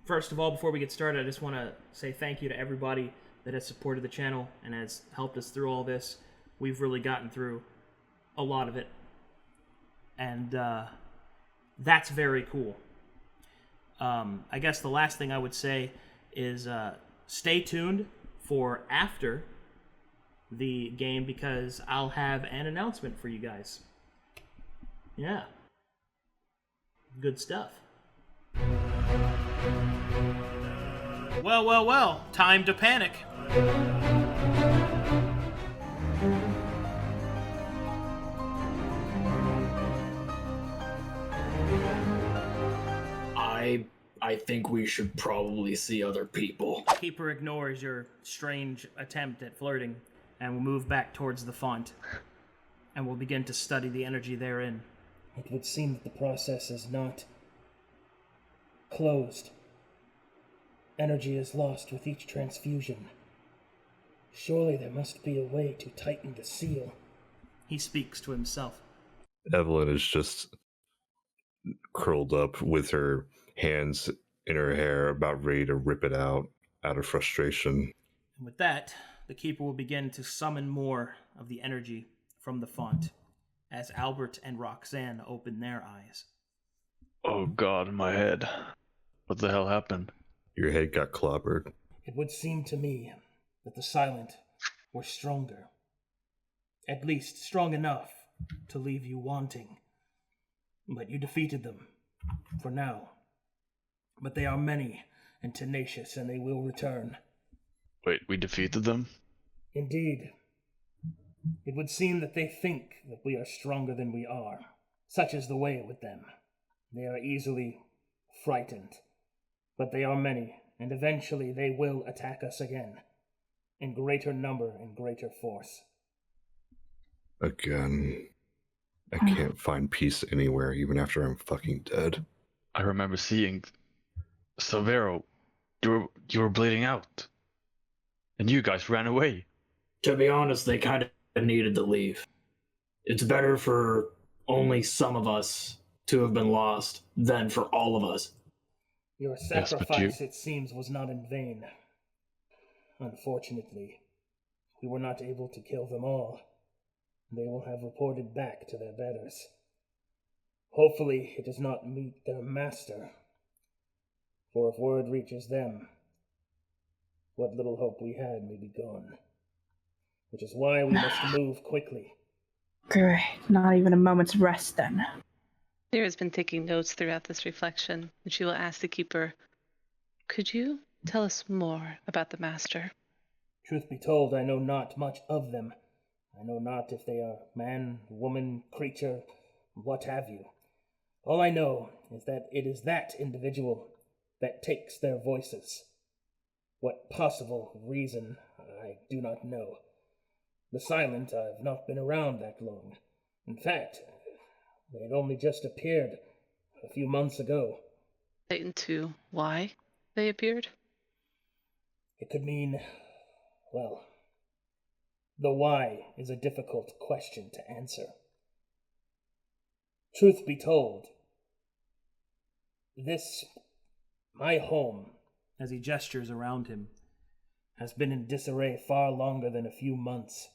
First of all, before we get started, I just want to say thank you to everybody that has supported the channel and has helped us through all this. We've really gotten through a lot of it, and that's very cool. I guess the last thing I would say is stay tuned for after the game, because I'll have an announcement for you guys. Yeah. Good stuff. Well, time to panic. I think we should probably see other people. Keeper ignores your strange attempt at flirting and will move back towards the font and will begin to study the energy therein. It would seem that the process is not closed. Energy is lost with each transfusion. Surely there must be a way to tighten the seal. He speaks to himself. Evelyn is just curled up with her hands in her hair, about ready to rip it out of frustration. And with that, the Keeper will begin to summon more of the energy from the font as Albert and Roxanna open their eyes. Oh God, my head. What the hell happened? Your head got clobbered. It would seem to me that the Silent were stronger. At least strong enough to leave you wanting. But you defeated them, for now. But they are many and tenacious, and they will return. Wait, we defeated them? Indeed. It would seem that they think that we are stronger than we are. Such is the way with them. They are easily frightened. But they are many, and eventually they will attack us again. In greater number and greater force. Again. I can't find peace anywhere, even after I'm fucking dead. I remember seeing Sabeiro. You were bleeding out. And you guys ran away. To be honest, they kind of needed to leave. It's better for only some of us to have been lost than for all of us. Your sacrifice, it seems, was not in vain. Unfortunately, we were not able to kill them all. They will have reported back to their betters. Hopefully it does not meet their master. For if word reaches them, what little hope we had may be gone. Which is why we must move quickly. Great. Not even a moment's rest, then. Sera has been taking notes throughout this reflection, and she will ask the Keeper, "Could you tell us more about the Master?" Truth be told, I know not much of them. I know not if they are man, woman, creature, what have you. All I know is that it is that individual that takes their voices. What possible reason, I do not know. The Silent have not been around that long. In fact, they had only just appeared a few months ago. Into why they appeared? It could mean, well, the why is a difficult question to answer. Truth be told, this, my home, as he gestures around him, has been in disarray far longer than a few months.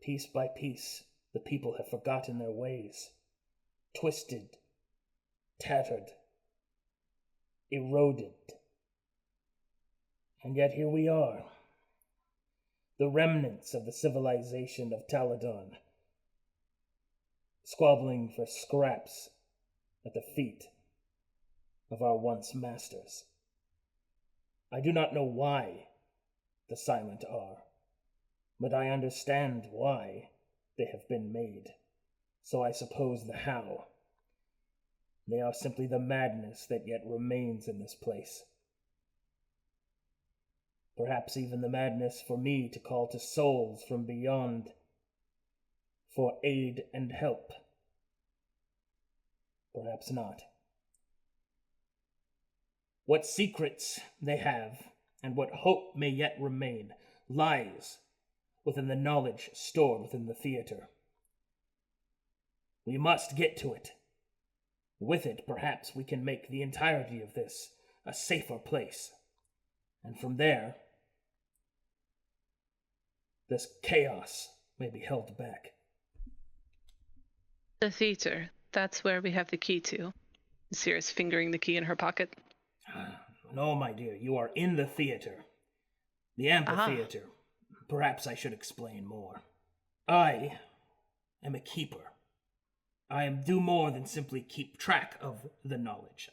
Piece by piece, the people have forgotten their ways, twisted, tattered, eroded. And yet here we are, the remnants of the civilization of Taladon, squabbling for scraps at the feet of our once masters. I do not know why the Silent are, but I understand why they have been made. So I suppose the how. They are simply the madness that yet remains in this place. Perhaps even the madness for me to call to souls from beyond for aid and help. Perhaps not. What secrets they have, and what hope may yet remain, lies within the knowledge stored within the theater. We must get to it. With it, perhaps we can make the entirety of this a safer place. And from there, this chaos may be held back. The theater, that's where we have the key to. Sera's fingering the key in her pocket. No, my dear, you are in the theater. The amphitheater. Perhaps I should explain more. I am a keeper. I do more than simply keep track of the knowledge.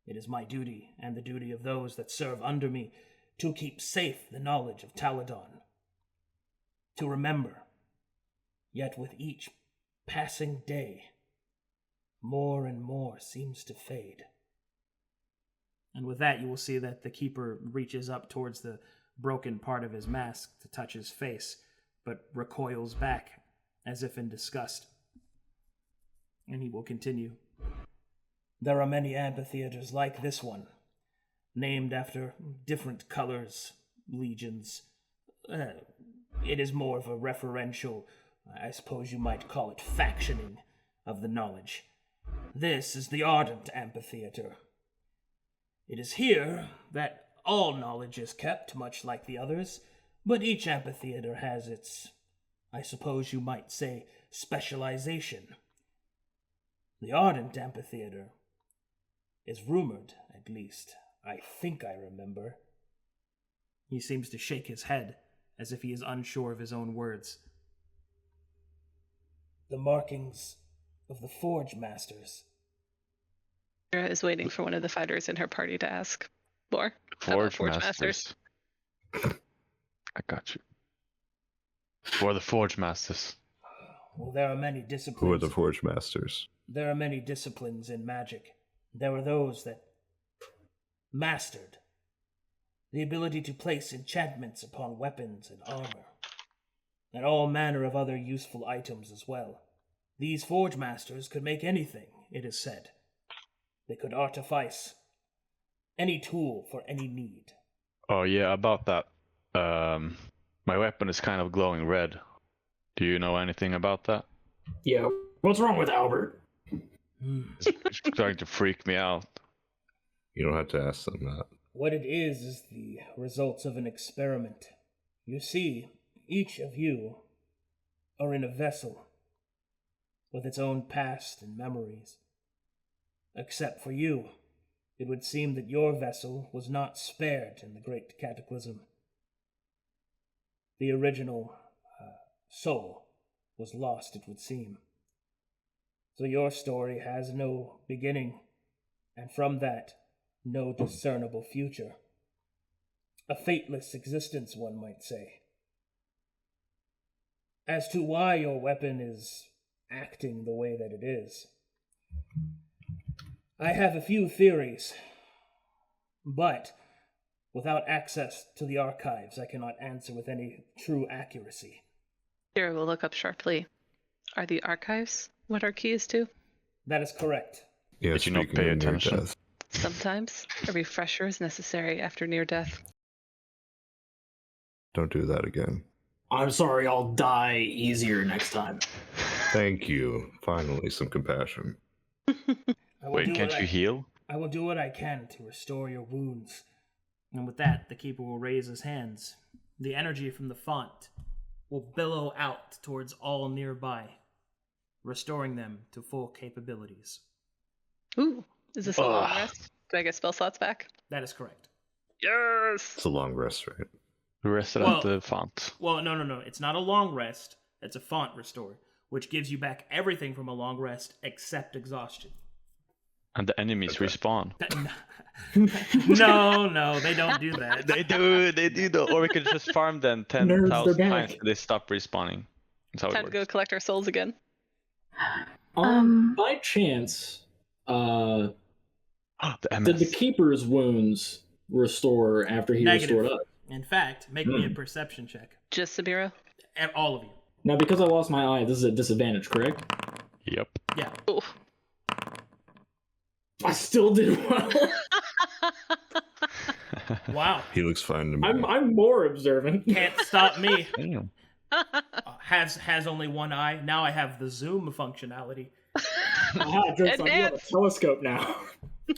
It is my duty, and the duty of those that serve under me, to keep safe the knowledge of Taladon. To remember, yet with each passing day, more and more seems to fade. And with that, you will see that the keeper reaches up towards the broken part of his mask to touch his face, but recoils back as if in disgust. And he will continue. There are many amphitheaters like this one, named after different colors, legions. It is more of a referential, I suppose you might call it factioning, of the knowledge. This is the Ardent Amphitheater. It is here that all knowledge is kept, much like the others, but each amphitheater has its, I suppose you might say, specialization. The Ardent Amphitheater is rumored, at least. I think I remember. He seems to shake his head, as if he is unsure of his own words. The markings of the Forge Masters. Sera is waiting for one of the fighters in her party to ask more. Forge Masters. I got you. Who are the Forge Masters? Well, there are many disciplines. Who are the Forge Masters? There are many disciplines in magic. There are those that mastered the ability to place enchantments upon weapons and armor, and all manner of other useful items as well. These Forge Masters could make anything, it is said. They could artifice any tool for any need. Oh yeah, about that. My weapon is kind of glowing red. Do you know anything about that? Yeah. What's wrong with Albert? It's starting to freak me out. You don't have to ask them that. What it is the results of an experiment. You see, each of you are in a vessel with its own past and memories. Except for you, it would seem that your vessel was not spared in the great cataclysm. The original soul was lost, it would seem. So your story has no beginning, and from that, no discernible future. A fateless existence, one might say. As to why your weapon is acting the way that it is, I have a few theories, but without access to the archives, I cannot answer with any true accuracy. Sera will look up sharply. Are the archives what our key is to? That is correct. Yeah, Did you not speaking pay of near attention? death. Sometimes a refresher is necessary after near death. Don't do that again. I'm sorry, I'll die easier next time. Thank you. Finally, some compassion. Wait, can't you heal? I will do what I can to restore your wounds. And with that, the keeper will raise his hands. The energy from the font will billow out towards all nearby, restoring them to full capabilities. Ooh, is this a long rest? Do I get spell slots back? That is correct. Yes! It's a long rest, right? We rested Well- at the font. Well, no. It's not a long rest. It's a font restore, which gives you back everything from a long rest except exhaustion. And the enemies respawn. No, they don't do that. They do though. Or we could just farm them Nerds, 10,000 they're times back. and they stop respawning. That's how it Time to go works. collect our souls again. By chance, The did the MS. keeper's wounds restore after he Negative. restored us? In fact, make me a perception check. Just Sabeiro? All of you. Now, because I lost my eye, this is a disadvantage, correct? Yep. Yeah. Ooh. I still did well. Wow. He looks fine to me. I'm more observant. Can't stop me. Damn. Has only one eye. Now I have the zoom functionality. Aha, jokes on you. I have a Advance. telescope now.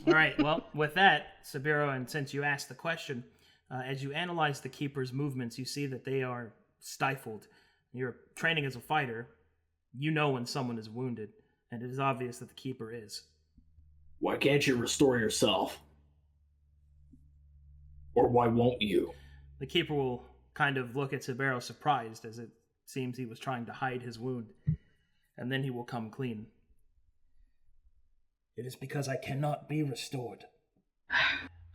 All right, well, with that, Sabeiro, and since you asked the question, as you analyze the Keeper's movements, you see that they are stifled. You're training as a fighter. You know when someone is wounded, and it is obvious that the Keeper is. Why can't you restore yourself? Or why won't you? The Keeper will kind of look at Sabeiro surprised, as it seems he was trying to hide his wound, and then he will come clean. It is because I cannot be restored.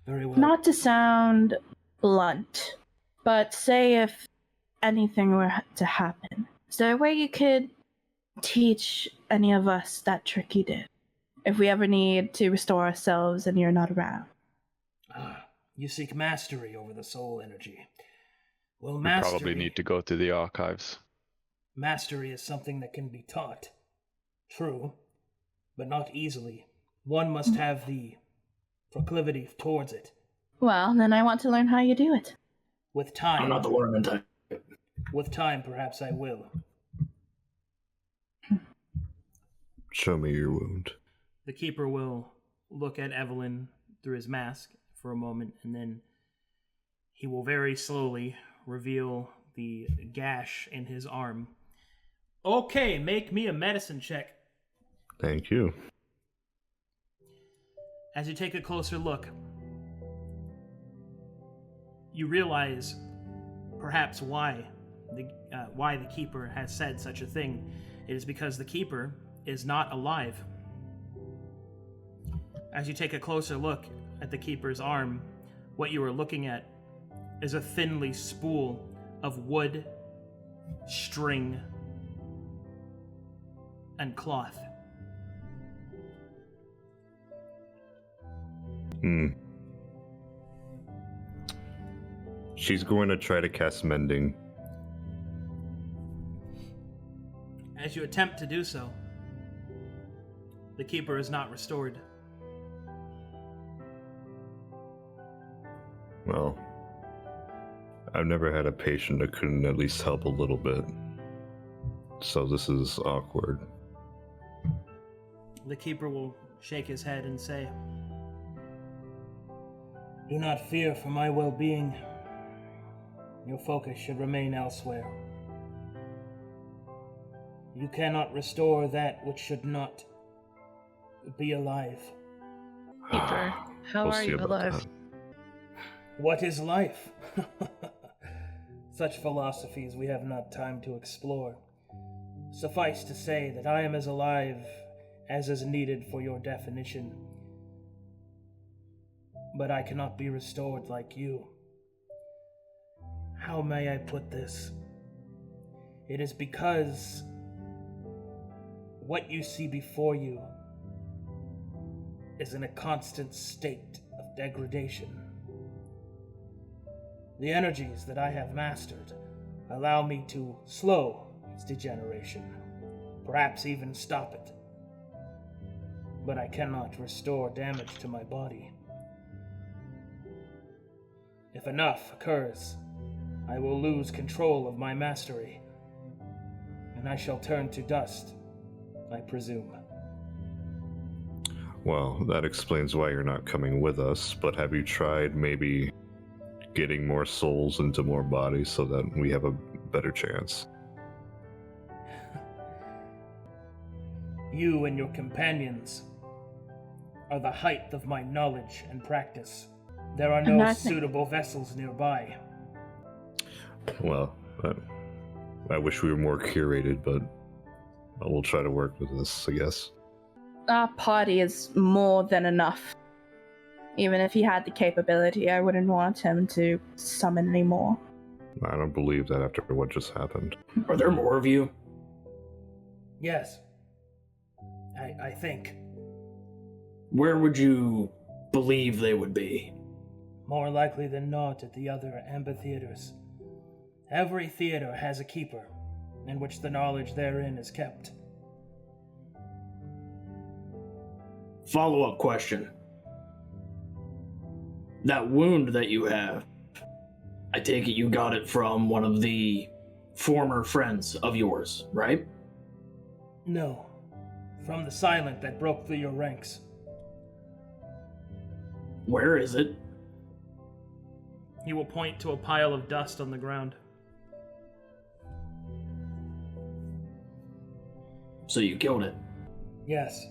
Very well. Not to sound blunt, but say if anything were to happen, is there a way you could teach any of us that trick you did? If we ever need to restore ourselves and you're not around. You seek mastery over the soul energy. Well, We mastery... probably need to go to the archives. Mastery is something that can be taught. True, but not easily. One must have the proclivity towards it. Well, then I want to learn how you do it. With time... I'm not the learning type. With time, perhaps I will. Show me your wound. The Keeper will look at Evelyn through his mask for a moment, and then he will very slowly reveal the gash in his arm. Okay, make me a medicine check. Thank you. As you take a closer look, you realize perhaps why the Keeper has said such a thing. It is because the Keeper is not alive. As you take a closer look at the Keeper's arm, what you are looking at is a thinly spool of wood, string, and cloth. She's going to try to cast mending. As you attempt to do so, the Keeper is not restored. Well, I've never had a patient that couldn't at least help a little bit. So this is awkward. The Keeper will shake his head and say, "Do not fear for my well-being. Your focus should remain elsewhere. You cannot restore that which should not be alive." Keeper, how We'll are see you about alive? that. What is life? Such philosophies we have not time to explore. Suffice to say that I am as alive as is needed for your definition. But I cannot be restored like you. How may I put this? It is because what you see before you is in a constant state of degradation. The energies that I have mastered allow me to slow its degeneration, perhaps even stop it. But I cannot restore damage to my body. If enough occurs, I will lose control of my mastery, and I shall turn to dust, I presume. Well, that explains why you're not coming with us, but have you tried maybe getting more souls into more bodies so that we have a better chance? You and your companions are the height of my knowledge and practice. There are no suitable vessels nearby. Well, I wish we were more curated, but we'll try to work with this, I guess. Our party is more than enough. Even if he had the capability, I wouldn't want him to summon any more. I don't believe that after what just happened. Are there more of you? Yes. I think. Where would you believe they would be? More likely than not at the other amphitheaters. Every theater has a keeper, in which the knowledge therein is kept. Follow-up question. That wound that you have, I take it you got it from one of the former friends of yours, right? No. From the silent that broke through your ranks. Where is it? He will point to a pile of dust on the ground. So you killed it. Yes.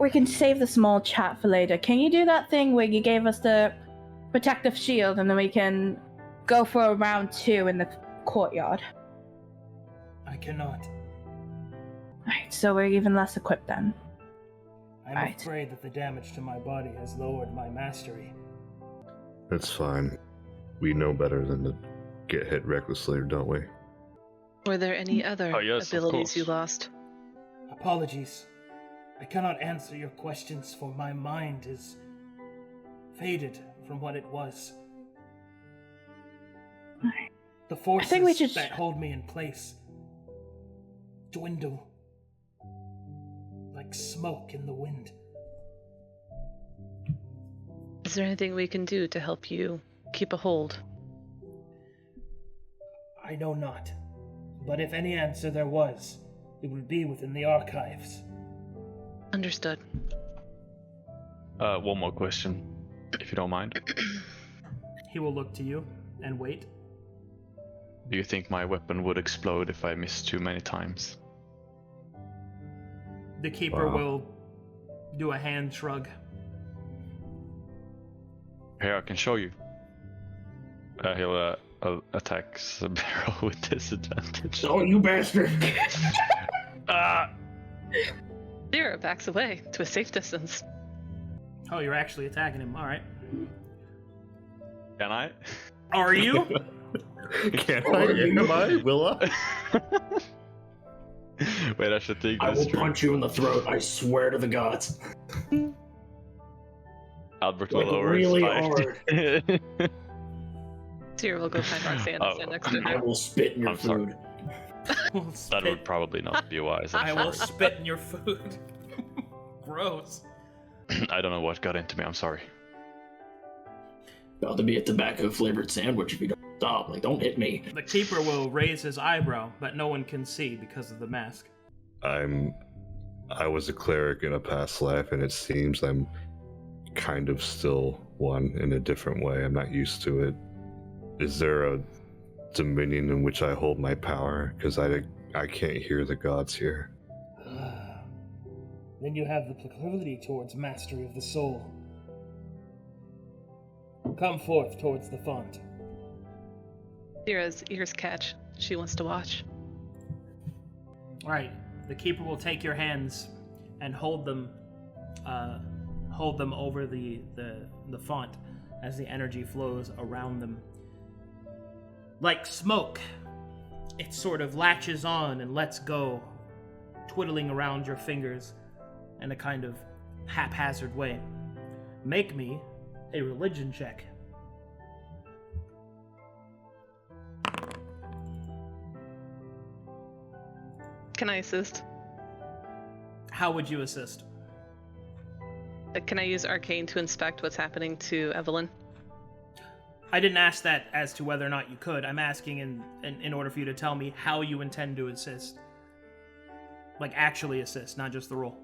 We can save the small chat for later. Can you do that thing where you gave us the protective shield and then we can go for a round 2 in the courtyard? I cannot. Alright, so we're even less equipped then. I'm Right. afraid that the damage to my body has lowered my mastery. That's fine. We know better than to get hit recklessly, don't we? Were there any other Oh, yes, of abilities you course. lost? Apologies. I cannot answer your questions, for my mind is faded from what it was. Alright. The forces think we should- that hold me in place dwindle like smoke in the wind. Is there anything we can do to help you keep a hold? I know not, but if any answer there was, it would be within the archives. Understood. One more question, if you don't mind. He will look to you and wait. Do you think my weapon would explode if I missed too many times? The keeper Wow. will do a hand shrug. Here, I can show you. He'll attack Sabeiro with disadvantage. Oh, you bastard! Sera backs away to a safe distance. Oh, you're actually attacking him. All right. Can I? Are you? Can I? Am I? Will I? Wait, I should think I this will through. punch you in the throat, I swear to the gods. Albert Like, will lower really his fight. Sera will go find Roxanna and stand next to I her. will spit in your I'm sorry. food. Will That spit- would probably not be wise. I I'm will sorry. spit in your food. Gross. I don't know what got into me. I'm sorry. About to be a tobacco flavored sandwich if you don't stop. Like, don't hit me. The keeper will raise his eyebrow, but no one can see because of the mask. I was a cleric in a past life, and it seems I'm kind of still one in a different way. I'm not used to it. Is there a dominion in which I hold my power? Because I can't hear the gods here. Then you have the proclivity towards mastery of the soul. Come forth towards the font. Sera's ears catch. She wants to watch. All right. The keeper will take your hands and hold them over the font as the energy flows around them. Like smoke, it sort of latches on and lets go, twiddling around your fingers in a kind of haphazard way. Make me a religion check. Can I assist? How would you assist? Can I use Arcane to inspect what's happening to Evelyn? I didn't ask that as to whether or not you could. I'm asking in order for you to tell me how you intend to assist. Like, actually assist, not just the roll.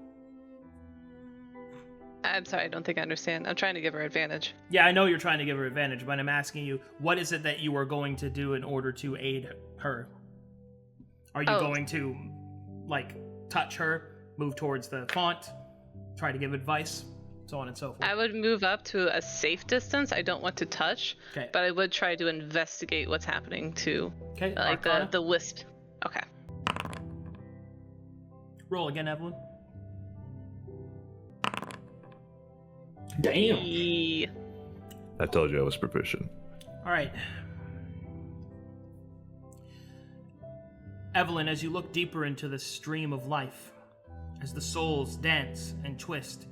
I'm sorry, I don't think I understand. I'm trying to give her advantage. Yeah, I know you're trying to give her advantage, but I'm asking you, what is it that you are going to do in order to aid her? Are you going to, like, touch her, move towards the font, try to give advice, so on and so forth? I would move up to a safe distance. I don't want to touch, Okay. but I would try to investigate what's happening to, Okay, like, Arcana. the wisp. Okay. Roll again, Evelyn. Damn. I told you I was proficient. All right. Evelyn, as you look deeper into the stream of life, as the souls dance and twist,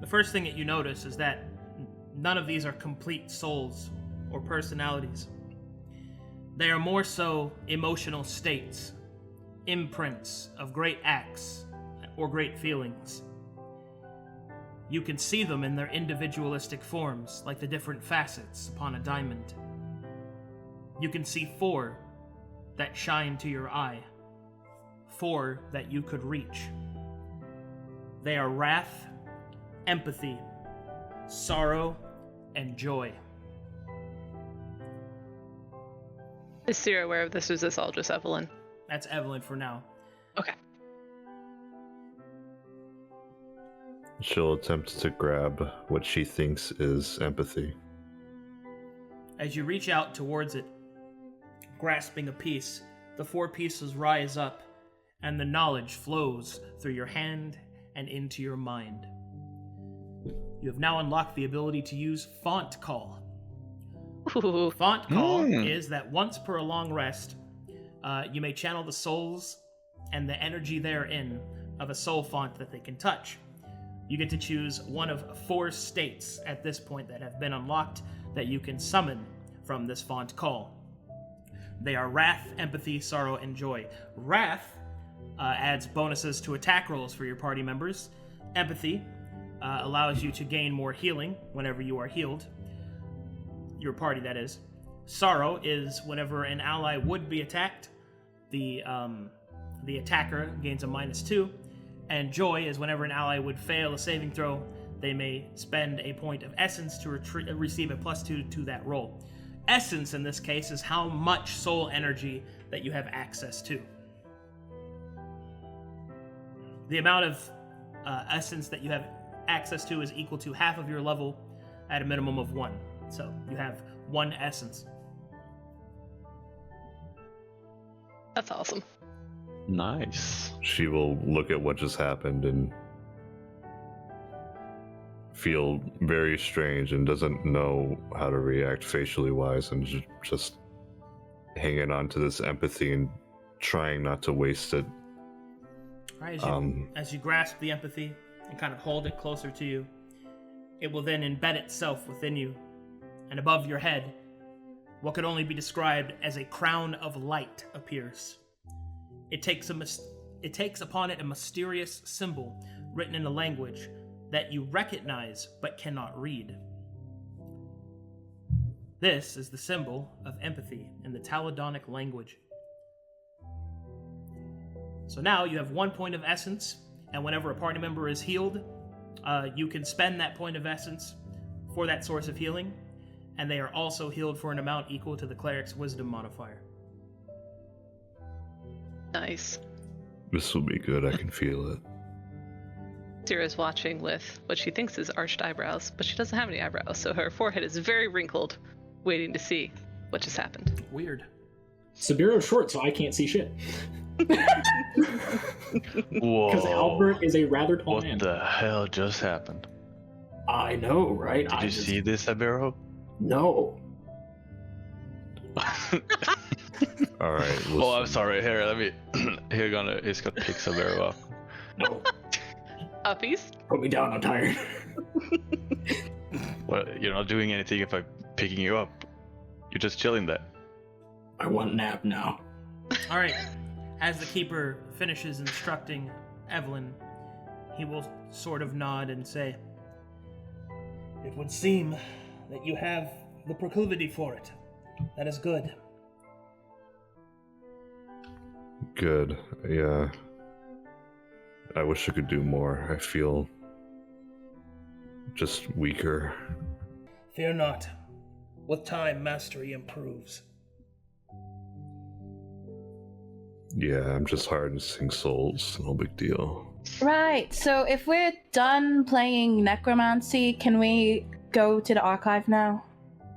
the first thing that you notice is that none of these are complete souls or personalities. They are more so emotional states, imprints of great acts or great feelings. You can see them in their individualistic forms, like the different facets upon a diamond. You can see 4 that shine to your eye, 4 that you could reach. They are wrath, empathy, sorrow, and joy. Is Sera aware of this, or is this all just Evelyn? That's Evelyn for now. Okay. She'll attempt to grab what she thinks is empathy. As you reach out towards it, grasping a piece, the 4 pieces rise up, and the knowledge flows through your hand and into your mind. You have now unlocked the ability to use Font Call. Ooh. Font Call is that once per a long rest, you may channel the souls and the energy therein of a soul font that they can touch. You get to choose one of 4 states at this point that have been unlocked that you can summon from this Font Call. They are Wrath, Empathy, Sorrow, and Joy. Wrath adds bonuses to attack rolls for your party members. Empathy allows you to gain more healing whenever you are healed. Your party, that is. Sorrow is whenever an ally would be attacked, the attacker gains a -2. And Joy is whenever an ally would fail a saving throw, they may spend a point of essence to receive a +2 to that roll. Essence, in this case, is how much soul energy that you have access to. The amount of essence that you have access to is equal to half of your level at a minimum of 1. So you have 1 essence. That's awesome. Nice. She will look at what just happened and feel very strange and doesn't know how to react facially wise, and just hanging on to this empathy and trying not to waste it. Right, as you grasp the empathy and kind of hold it closer to you, it will then embed itself within you, and above your head, what could only be described as a crown of light appears. It takes upon it a mysterious symbol written in a language that you recognize but cannot read. This is the symbol of empathy in the Taladonic language. So now you have 1 point of essence, and whenever a party member is healed, you can spend that point of essence for that source of healing, and they are also healed for an amount equal to the cleric's wisdom modifier. Nice. This will be good, I can feel it. Sera's watching with what she thinks is arched eyebrows, but she doesn't have any eyebrows, so her forehead is very wrinkled, waiting to see what just happened. Weird. Sabeiro's short, so I can't see shit. Whoa. Because Albert is a rather tall man. What the hell just happened? I know, right? Did you see this, Sabeiro? No. All right. Oh, I'm listen. sorry. Here, let me. He's gonna pick Sabeiro up. No. Uppies? Put me down, I'm tired. Well, you're not doing anything if I'm picking you up. You're just chilling there. I want a nap now. All right. As the keeper finishes instructing Evelyn, he will sort of nod and say, "It would seem that you have the proclivity for it. That is good." Good. Yeah. I wish I could do more. I feel just weaker. Fear not. With time, mastery improves. Yeah, I'm just harnessing souls. No big deal. Right, so if we're done playing necromancy, can we go to the archive now?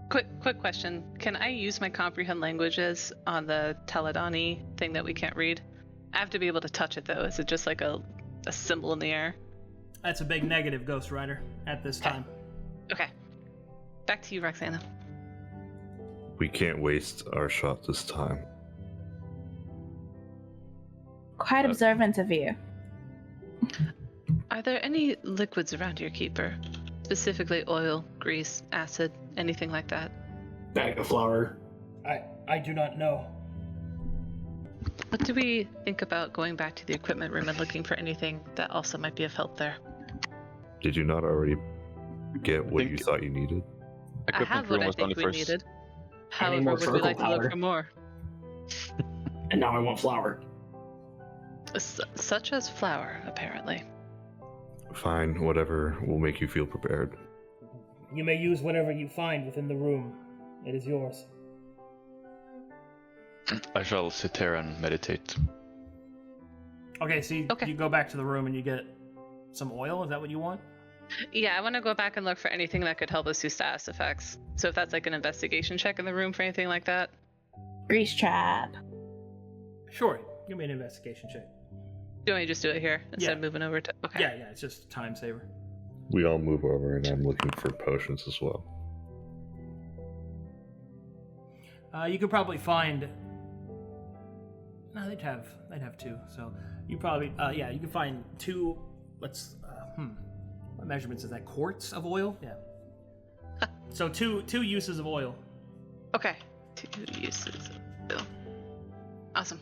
Quick question. Can I use my comprehend languages on the Taladoni thing that we can't read? I have to be able to touch it, though. Is it just like a symbol in the air? That's a big negative, Ghost Rider, at this time. Okay. Back to you, Roxanna. We can't waste our shot this time. Quite observant of you. Are there any liquids around your keeper? Specifically oil, grease, acid, anything like that? Bag of flour. I do not know. What do we think about going back to the equipment room and looking for anything that also might be of help there? Did you not already get what you think- thought you needed? I have what I think we needed. However, more would we charcoal like to look powder. for more? And now I want flour. Such as flour, apparently. Fine, whatever will make you feel prepared. You may use whatever you find within the room. It is yours. I shall sit here and meditate. Okay, so Okay. you go back to the room and you get some oil? Is that what you want? Yeah, I want to go back and look for anything that could help us do status effects. So if that's like an investigation check in the room for anything like that. Grease trap. Sure. Give me an investigation check. Do I just do it here instead Yeah. of moving over to? Okay. Yeah, it's just a time saver. We all move over, and I'm looking for potions as well. You could probably find. No, they'd have two. So you probably you can find two. What measurements is that? Quarts of oil? Yeah. So two uses of oil. Okay. 2 uses of oil. Awesome.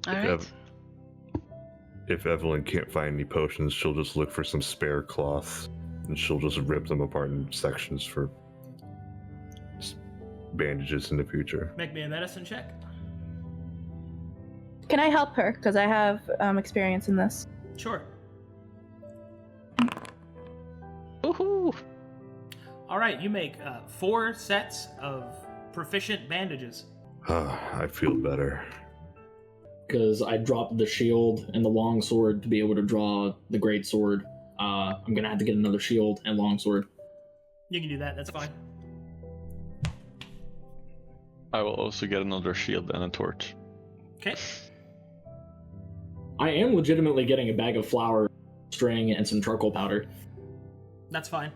All right. If Evelyn can't find any potions, she'll just look for some spare cloths, and she'll just rip them apart in sections for bandages in the future. Make me a medicine check. Can I help her? Because I have experience in this. Sure. Woohoo! All right, you make 4 sets of proficient bandages. I feel better. Because I dropped the shield and the long sword to be able to draw the great sword. I'm gonna have to get another shield and long sword. You can do that. That's fine. I will also get another shield and a torch. Okay. I am legitimately getting a bag of flour, string, and some charcoal powder. That's fine.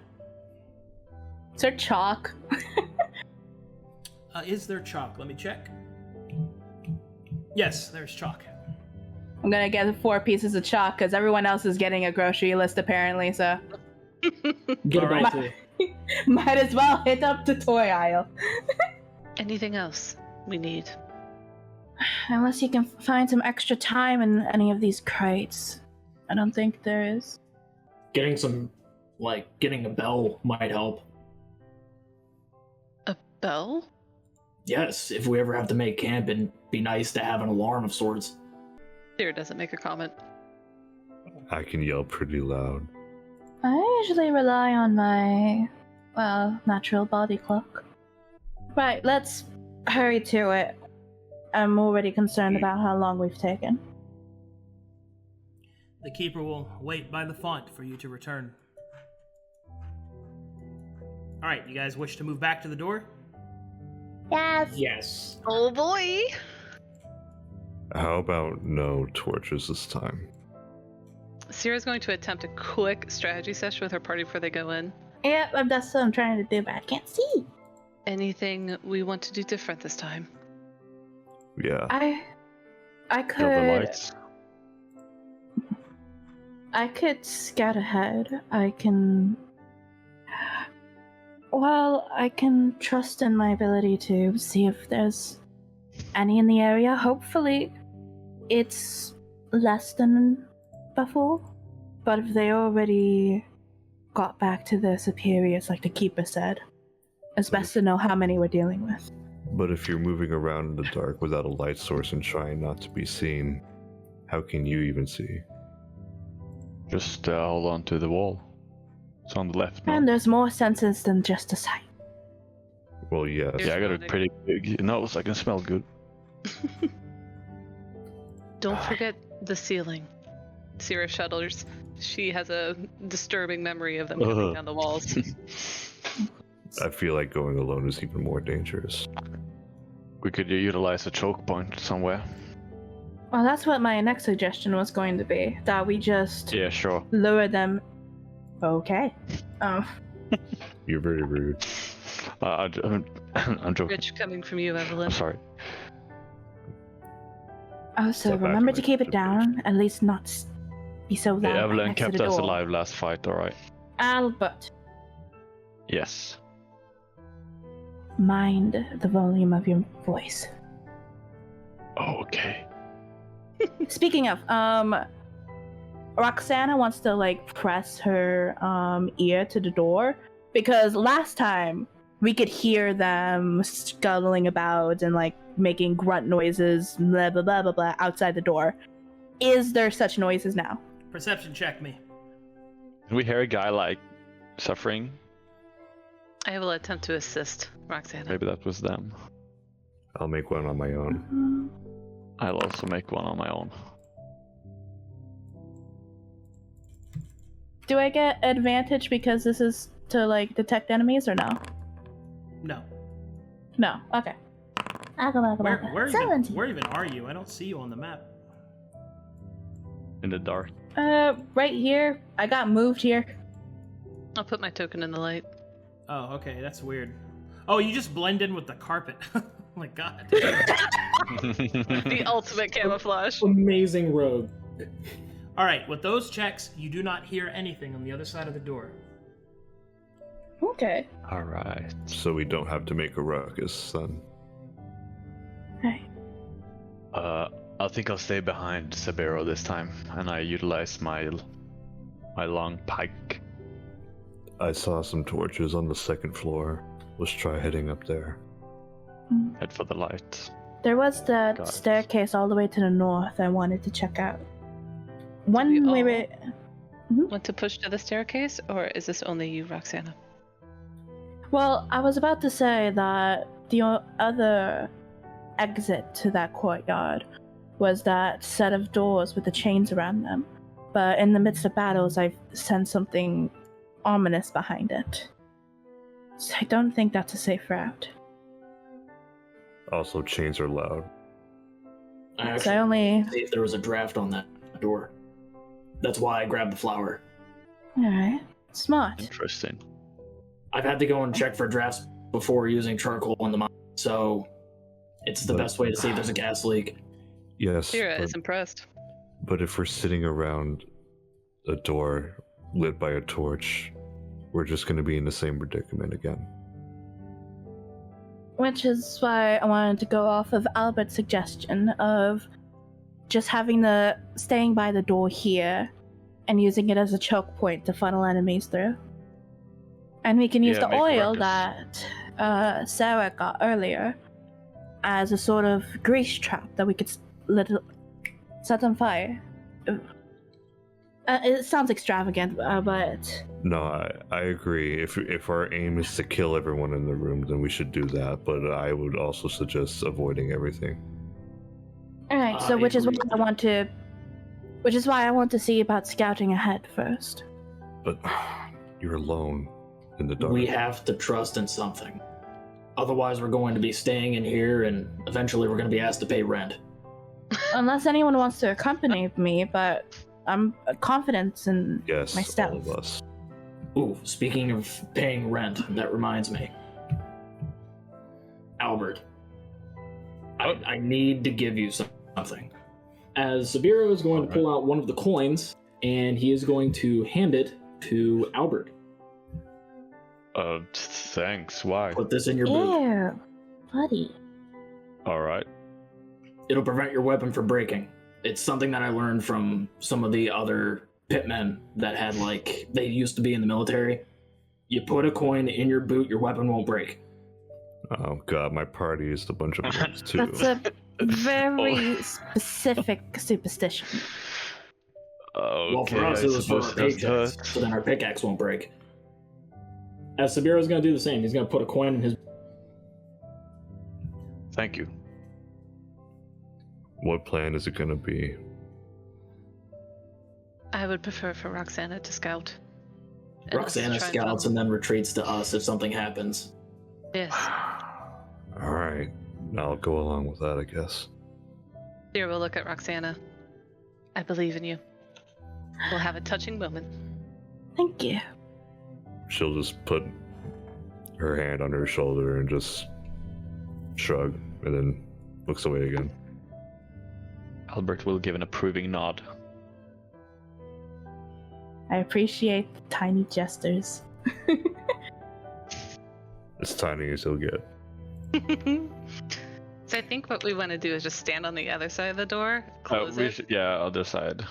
Is there chalk? Is there chalk? Let me check. Yes, there's chalk. I'm gonna get 4 pieces of chalk because everyone else is getting a grocery list apparently, so Get All a right. bag too. might as well hit up the toy aisle. Anything else we need? Unless you can find some extra time in any of these crates. I don't think there is. Getting a bell might help. A bell? Yes, if we ever have to make camp, it'd be nice to have an alarm of sorts. Sera doesn't make a comment. I can yell pretty loud. I usually rely on my, natural body clock. Right, let's hurry to it. I'm already concerned about how long we've taken. The keeper will wait by the font for you to return. All right, you guys wish to move back to the door? Yes. Yes. Oh boy! How about no torches this time? Sera's going to attempt a quick strategy session with her party before they go in. Yep, that's what I'm trying to do, but I can't see. Anything we want to do different this time? Yeah. I Kill the could. lights. I could scout ahead. I can trust in my ability to see if there's any in the area. Hopefully, it's less than before. But if they already got back to their superiors, like the keeper said, it's best to know how many we're dealing with. But if you're moving around in the dark without a light source and trying not to be seen, how can you even see? Just hold on to the wall. It's on the left now. And there's more senses than just a sight. Well, yes. Yeah, I got a pretty big nose. I can smell good. Don't forget the ceiling. Sera shudders. She has a disturbing memory of them coming down the walls. I feel like going alone is even more dangerous. We could utilize a choke point somewhere. Well, that's what my next suggestion was going to be. That we just Yeah, sure. lure them. Okay. You're very rude. I'm joking. Rich coming from you, Evelyn. I'm sorry. Oh, so Step back remember from to my keep it situation. down. At least not be so loud. Yeah, right Evelyn next to kept the us door. alive last fight, alright. Albert, Yes. mind the volume of your voice. Oh, okay. Speaking of, Roxanna wants to press her ear to the door because last time we could hear them scuttling about and making grunt noises, blah blah blah blah blah outside the door. Is there such noises now? Perception check me. Can we hear a guy like suffering? I will attempt to assist Roxanna. Maybe that was them. I'll make one on my own. I'll also make one on my own. Do I get advantage because this is to like detect enemies or no? No. No. Okay. Where even are you? I don't see you on the map. In the dark. Right here. I got moved here. I'll put my token in the light. Oh, okay, that's weird. Oh, you just blend in with the carpet. Oh my god. The ultimate camouflage. Amazing rogue. Alright, with those checks, you do not hear anything on the other side of the door. Okay. Alright. So we don't have to make a ruckus then. Right. I think I'll stay behind Sabeiro this time, and I utilize my long pike. I saw some torches on the second floor. Let's try heading up there. Head for the light. There was that Got it. staircase all the way to the north I wanted to check out. we One all- way. Want to push to the staircase, or is this only you, Roxanna? Well, I was about to say that the other exit to that courtyard was that set of doors with the chains around them. But in the midst of battles, I've sensed something ominous behind it. So I don't think that's a safe route. Also, chains are loud. I So I actually only. see if there was a draft on that door. That's why I grabbed the flower. Alright. Smart. Interesting. I've had to go and check for drafts before using charcoal in the mine, so it's the But- best way to see if there's a gas leak. Yes, Sera but, is impressed. but if we're sitting around a door lit by a torch, we're just going to be in the same predicament again. Which is why I wanted to go off of Albert's suggestion of just having the staying by the door here and using it as a choke point to funnel enemies through. And we can use Yeah, the make oil ruckus. that Sera got earlier as a sort of grease trap that we could set on fire. It sounds extravagant, but No, I agree. If our aim is to kill everyone in the room, then we should do that. But I would also suggest avoiding everything. alright. So I which is why agree. which is why I want to see about scouting ahead first. But you're alone in the dark. We have to trust in something. Otherwise, we're going to be staying in here, and eventually we're going to be asked to pay rent. Unless anyone wants to accompany me, but I'm confident in Yes, my all stealth. of us. Ooh, speaking of paying rent, that reminds me. Albert, I need to give you something. As Sabeiro is going to pull out one of the coins, and he is going to hand it to Albert. Thanks. Why? Put this in your boot. Ew, buddy. Alright. It'll prevent your weapon from breaking. It's something that I learned from some of the other pitmen that had, like, they used to be in the military. You put a coin in your boot, your weapon won't break. Oh god, my party is a bunch of nerds too. That's a very specific superstition. Okay, Well, for us, I it was for our suppose that's paychecks, that. so then our pickaxe won't break. As Sabeiro's going to do the same. He's going to put a coin in his... Thank you. What plan is it gonna be? I would prefer for Roxanna to scout. And us to Roxanna try and scouts follow. and then retreats to us if something happens. Yes. Alright, I'll go along with that, I guess. Sera will look at Roxanna. I believe in you. We'll have a touching moment. Thank you. She'll just put her hand on her shoulder and just shrug, and then looks away again. Albert will give an approving nod. I appreciate the tiny gestures. As tiny as he'll get. So I think what we want to do is just stand on the other side of the door, close it. Other side.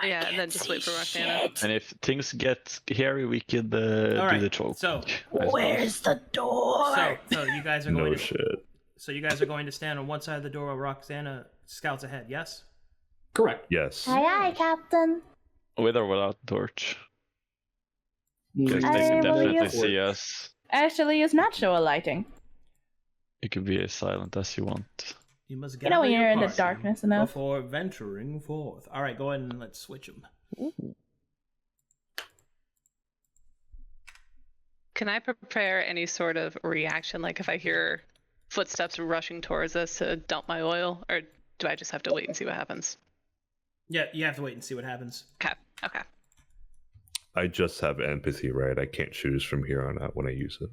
Yeah, and then just wait for Roxanna. And if things get hairy, we could do Alright, the choke. so- I suppose. Where's the door? So you guys are going No to shit. So you guys are going to stand on one side of the door while Roxanna scouts ahead, yes? Correct. Yes. Aye, aye, Captain. With or without torch? Yes, I they can will definitely use- see us. Actually, use natural lighting. You can be as silent as you want. You must You know gather when your you're in the party darkness enough. before venturing forth. All right, go ahead and let's switch them. Can I prepare any sort of reaction, like if I hear footsteps rushing towards us to dump my oil, or do I just have to wait and see what happens? Yeah, you have to wait and see what happens. Okay. I just have empathy, right? I can't choose from here on out when I use it.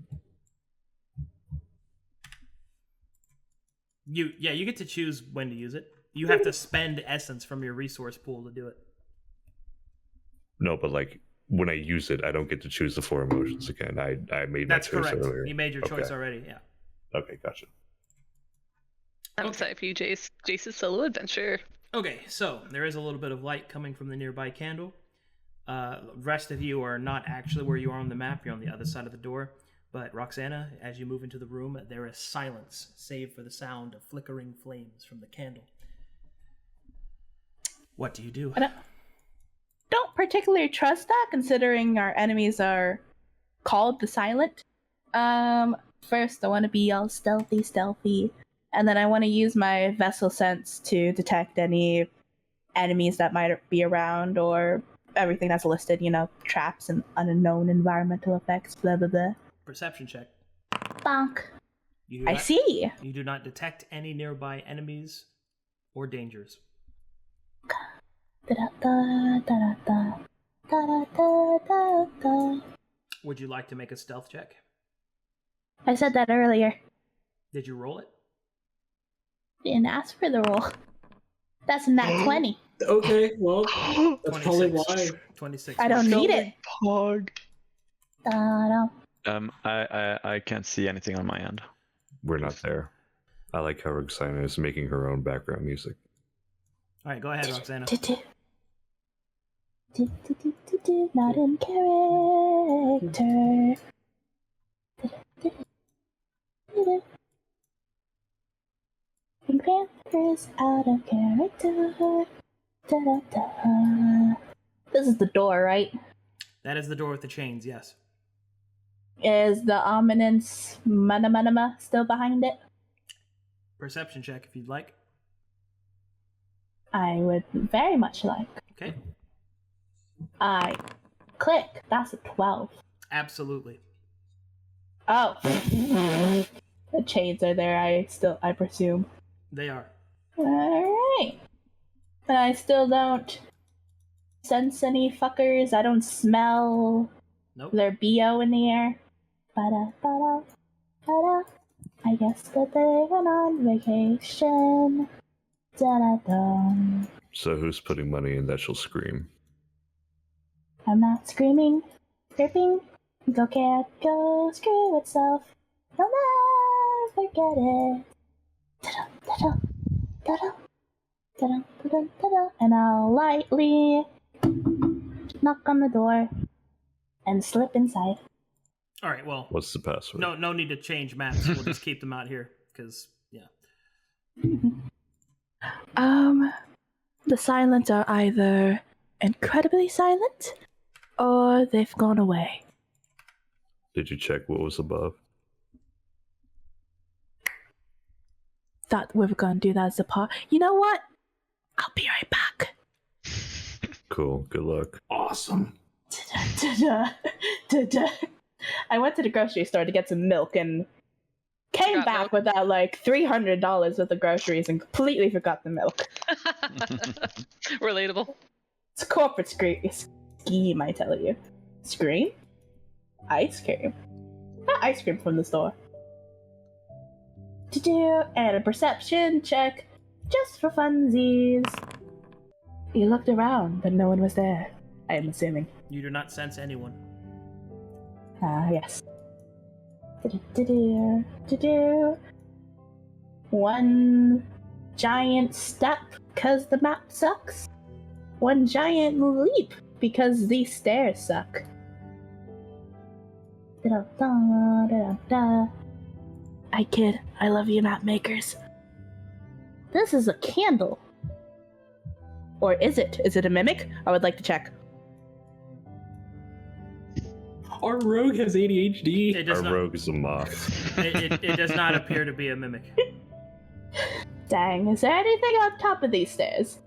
You get to choose when to use it. You have to spend essence from your resource pool to do it. No, but like when I use it, I don't get to choose the 4 emotions again. I made That's my choice correct. earlier. You made your choice Okay. already. Yeah. Okay, gotcha. I'm excited for you, Jace. Jace's solo adventure. Okay, so there is a little bit of light coming from the nearby candle. Rest of you are not actually where you are on the map. You're on the other side of the door. But Roxanna, as you move into the room, there is silence, save for the sound of flickering flames from the candle. What do you do? I don't particularly trust that, considering our enemies are called the Silent. First, I want to be all stealthy, and then I want to use my vessel sense to detect any enemies that might be around, or everything that's listed, traps and unknown environmental effects, blah blah blah. Perception check. Bonk. You do I not- see. You do not detect any nearby enemies or dangers. Da-da-da, da-da-da, da-da-da-da-da. Would you like to make a stealth check? I said that earlier. Did you roll it? Didn't ask for the roll. That's a nat 20. Okay, well, that's probably why. 26. I don't need it. Pog. Da-da. I can't see anything on my end. We're not there. I like how Roxanna is making her own background music. All right, go ahead, Roxanna. Not in character. Pink Panther's out of character. Da-da-da. This is the door, right? That is the door with the chains, yes. Is the ominous Manama still behind it? Perception check if you'd like. I would very much like. Okay. I click. That's a 12. Absolutely. Oh. The chains are there, I presume. They are. Alright. But I still don't sense any fuckers. I don't smell Nope. their BO in the air. Ba-da, ba-da, ba-da. I guess that they went on vacation. Da-da-da. So who's putting money in that she'll scream? I'm not screaming. Gripping. Go cat, go screw itself. You'll never get it. Da-da, da-da, da-da, da-da, da-da. And I'll lightly knock on the door and slip inside. All right, well, What's the password? no need to change maps. We'll just keep them out here, because, yeah. The silent are either incredibly silent, or they've gone away. Did you check what was above? Thought we were gonna do that as a part. You know what? I'll be right back. Cool. Good luck. Awesome. Da-da, da-da. I went to the grocery store to get some milk and came Forgot back milk. with that like $300 worth of groceries and completely forgot the milk. Relatable. It's a corporate scheme, I tell you. Scream? Ice cream. Not ice cream from the store. To do and a perception check just for funsies. You looked around, but no one was there. I am assuming. You do not sense anyone. Yes. Do-do-do-do. One giant step because the map sucks. One giant leap because these stairs suck. Da-da-da-da-da. I kid. I love you, map makers. This is a candle. Or is it? Is it a mimic? I would like to check. Our rogue has ADHD. It does Our not. rogue is a moth. It does not appear to be a mimic. Dang, is there anything on top of these stairs?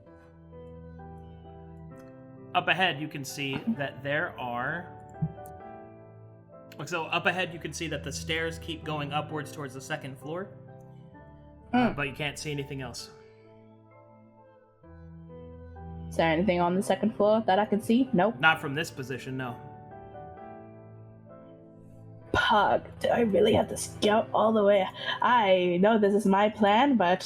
Up ahead, you can see that there are. So up ahead, you can see that the stairs keep going upwards towards the second floor, but you can't see anything else. Is there anything on the second floor that I can see? Nope. Not from this position, no. Pug, do I really have to scout all the way? I know this is my plan, but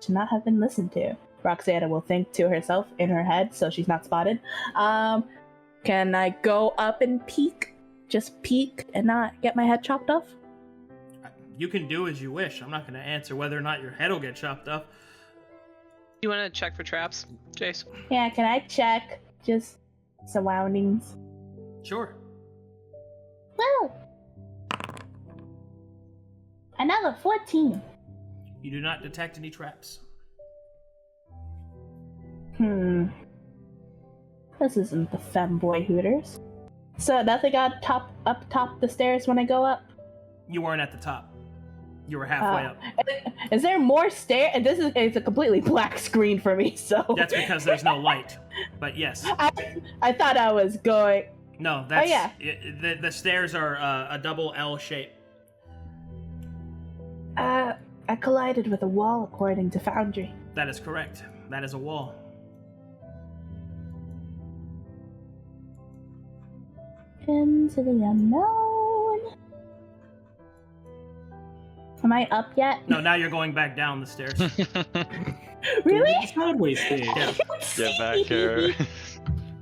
should not have been listened to. Roxanna will think to herself in her head, so she's not spotted. Can I go up and peek? Just peek and not get my head chopped off? You can do as you wish. I'm not going to answer whether or not your head will get chopped off. You want to check for traps, Jace? Yeah, can I check just surroundings? Sure. Woo! Another 14. You do not detect any traps. This isn't the femboy Hooters. So nothing up top the stairs when I go up? You weren't at the top. You were halfway up. Is there more stair? And it's a completely black screen for me, so... That's because there's no light. But yes. I thought I was going... No, that's... Oh, yeah. The stairs are a double L shape. I collided with a wall according to Foundry. That is correct. That is a wall. Into the unknown. Am I up yet? No, now you're going back down the stairs. Really? Sideways stage. Yeah. Get back here.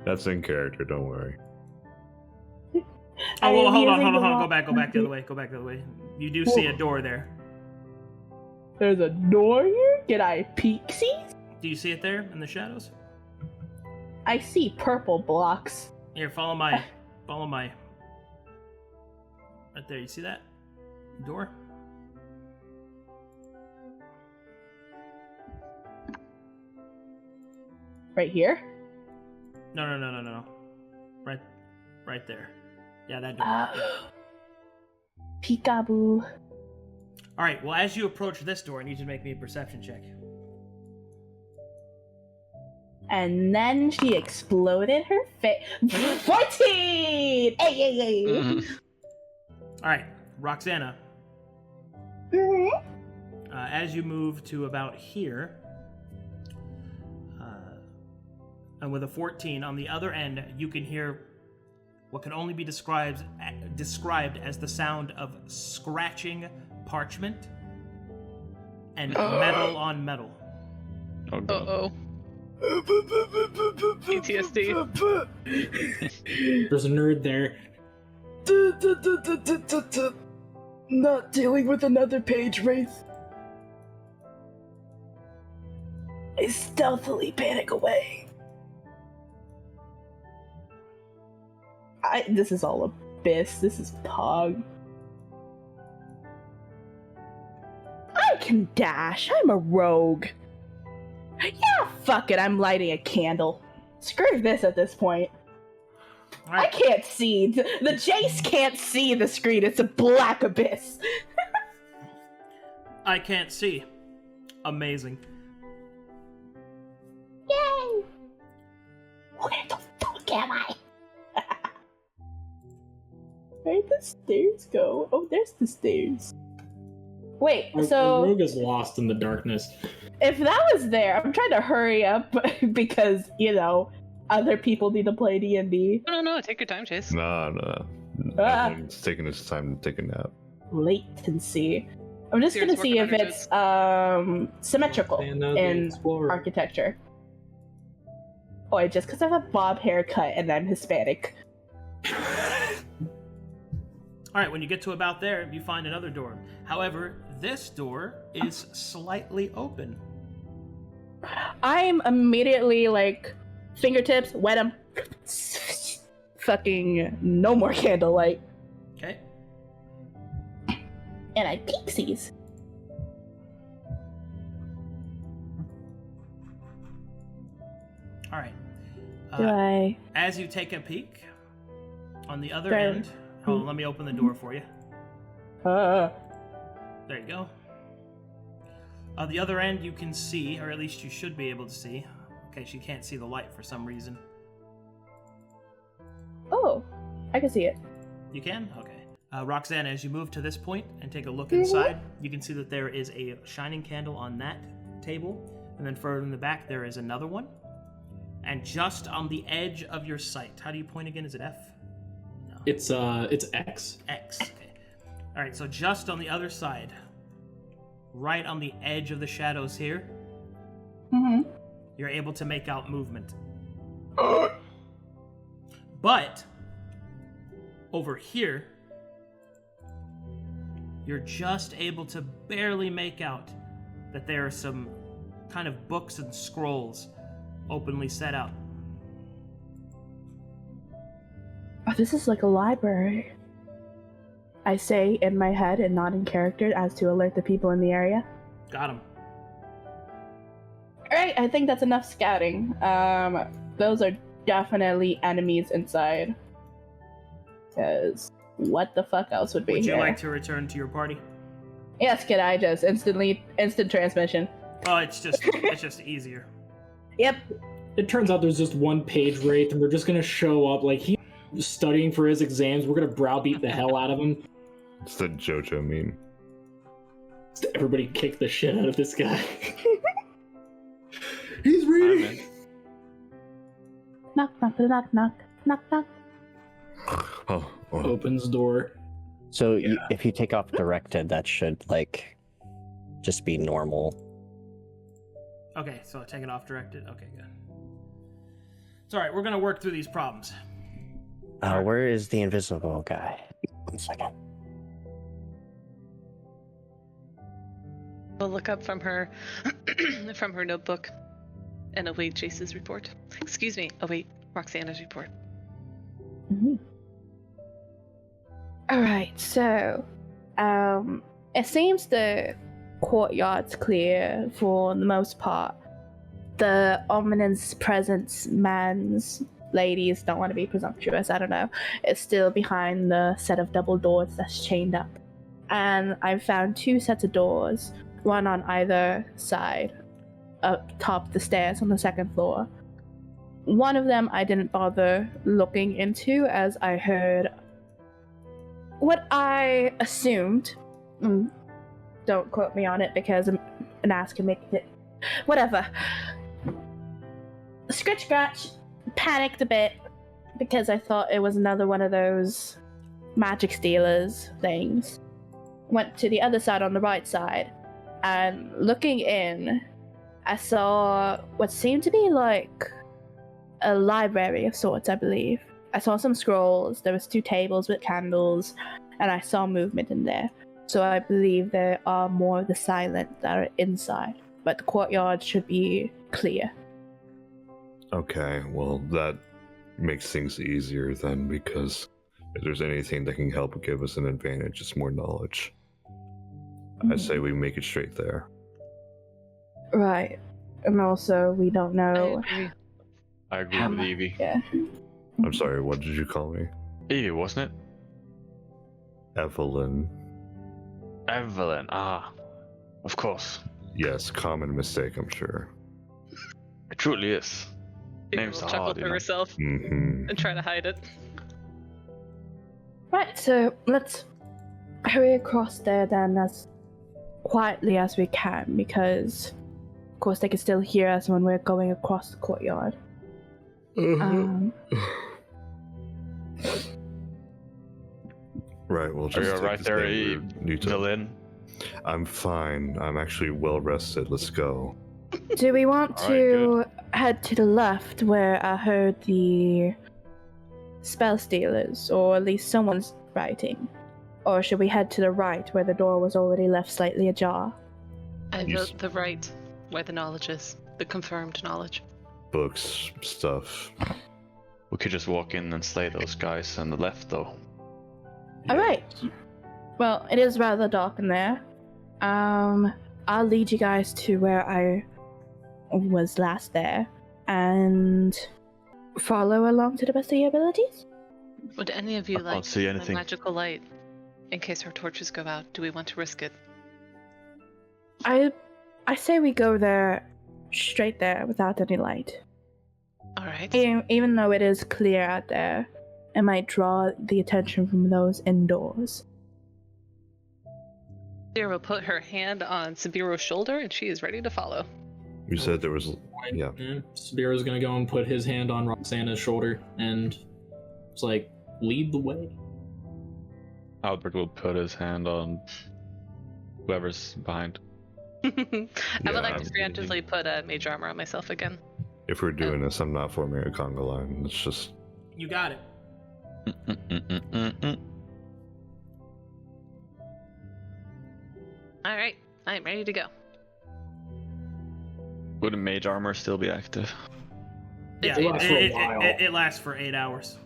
That's in character, don't worry. Oh, well, hold on. Go back the other way. Go back the other way. You do see a door there. There's a door here? Can I peek see? Do you see it there in the shadows? I see purple blocks. Here, follow my... Right there, you see that? Door? Right here? No. Right there. Yeah, that door. Peekaboo. Alright, well, as you approach this door, I need you to make me a perception check. And then she exploded her face. 14! Hey! Alright, Roxanna. Mm-hmm. As you move to about here, and with a 14 on the other end, you can hear what can only be described as the sound of scratching parchment and metal on metal. Oh, God. Uh-oh. PTSD. There's a nerd there. Not dealing with another page wraith. I stealthily panic away. This is all abyss. This is Pog. I can dash. I'm a rogue. Yeah, fuck it. I'm lighting a candle. Screw this at this point. All right. I can't see. The Jace can't see the screen. It's a black abyss. I can't see. Amazing. Yay! Where the fuck am I? Where'd the stairs go? Oh, there's the stairs. Wait, so... Our rogue is lost in the darkness. If that was there, I'm trying to hurry up because, other people need to play D&D. No, take your time, Chase. No. Ah. It's taking its time to take a nap. Latency. I'm just Serious gonna see if working it's symmetrical in architecture. Oh, just because I have a bob haircut and I'm Hispanic. Alright, when you get to about there, you find another door. However, this door is slightly open. I'm immediately fingertips, wet them. Fucking no more candlelight. Okay? And I peeksies. Alright. Do I... As you take a peek, on the other Fair. end Hold on, let me open the door for you. There you go. The other end you can see, or at least you should be able to see. Okay, she can't see the light for some reason. Oh, I can see it. You can? Okay. Roxanna, as you move to this point and take a look inside, you can see that there is a shining candle on that table, and then further in the back there is another one. And just on the edge of your sight, how do you point again? Is it F? No. It's X. X. Okay. All right. So just on the other side, right on the edge of the shadows here, you're able to make out movement. But over here, you're just able to barely make out that there are some kind of books and scrolls openly set out. Oh, this is like a library. I say in my head and not in character as to alert the people in the area. Got him. Alright, I think that's enough scouting. Those are definitely enemies inside. Because what the fuck else would be Would you here? like to return to your party? Yes, kid, I just instant transmission. Oh, it's just easier. Yep. It turns out there's just one page wraith, and we're just gonna show up like he's studying for his exams. We're gonna browbeat the hell out of him. It's the JoJo meme. Everybody kick the shit out of this guy. He's reading. Knock, knock, knock, knock, knock, knock. Oh. Opens door. So Yeah. if you take off directed, that should like just be normal. Okay, so take it off directed. Okay, good. It's alright, we're gonna work through these problems. Where is the invisible guy? 1 second. We'll look up from her from her notebook and await Jace's report. Excuse me, await Roxanna's report. Alright, so it seems the courtyard's clear for the most part. The ominous presence man's ladies don't want to be presumptuous, I don't know. It's still behind the set of double doors that's chained up. And I've found 2 sets of doors, one on either side, up top the stairs on the 2nd floor. One of them I didn't bother looking into as I heard what I assumed. Don't quote me on it because an ass can make it. Whatever. Scratch, scratch. Panicked a bit because I thought it was another one of those magic stealers things. Went to the other side on the right side, and looking in, I saw what seemed to be like a library of sorts, I believe. I saw some scrolls, there was 2 tables with candles, and I saw movement in there. So I believe there are more of the silent that are inside, but the courtyard should be clear. Okay, well, that makes things easier then, because if there's anything that can help give us an advantage, it's more knowledge. I say we make it straight there. Right. And also, we don't know. I agree with Evie. Yeah. I'm sorry, what did you call me? Evie, wasn't it? Evelyn. Evelyn, of course. Yes, common mistake, I'm sure. It truly is. Evie Name's will so chuckle hard, to you know. herself Mm-hmm. and try to hide it. Right, so let's hurry across there then as quietly as we can, because of course they can still hear us when we're going across the courtyard. Right, we'll Are just you take right this there, thing we need to- Evelyn? I'm fine. I'm actually well rested. Let's go. Do we want Alright, to head to the left where I heard the spell stealers, or at least someone's writing? Or should we head to the right where the door was already left slightly ajar? I You vote the right, where the knowledge is. The confirmed knowledge. Books, stuff. We could just walk in and slay those guys on the left, though. Alright. Well, it is rather dark in there. I'll lead you guys to where I was last there, and follow along to the best of your abilities? Would any of you I like can't see the anything. magical light in case our torches go out? Do we want to risk it? I say we go there, straight there, without any light. All right. Even though it is clear out there, it might draw the attention from those indoors. Sera will put her hand on Sabeiro's shoulder, and she is ready to follow. You said there was. Yeah. Sabeiro's gonna go and put his hand on Roxanna's shoulder and it's like, lead the way. Albert will put his hand on whoever's behind. I would like to I'm- preemptively put a mage armor on myself again. If we're doing this, I'm not forming a conga line. It's just. You got it. All right, I am ready to go. Would a mage armor still be active? Yeah, It lasts for a while. it lasts for 8 hours.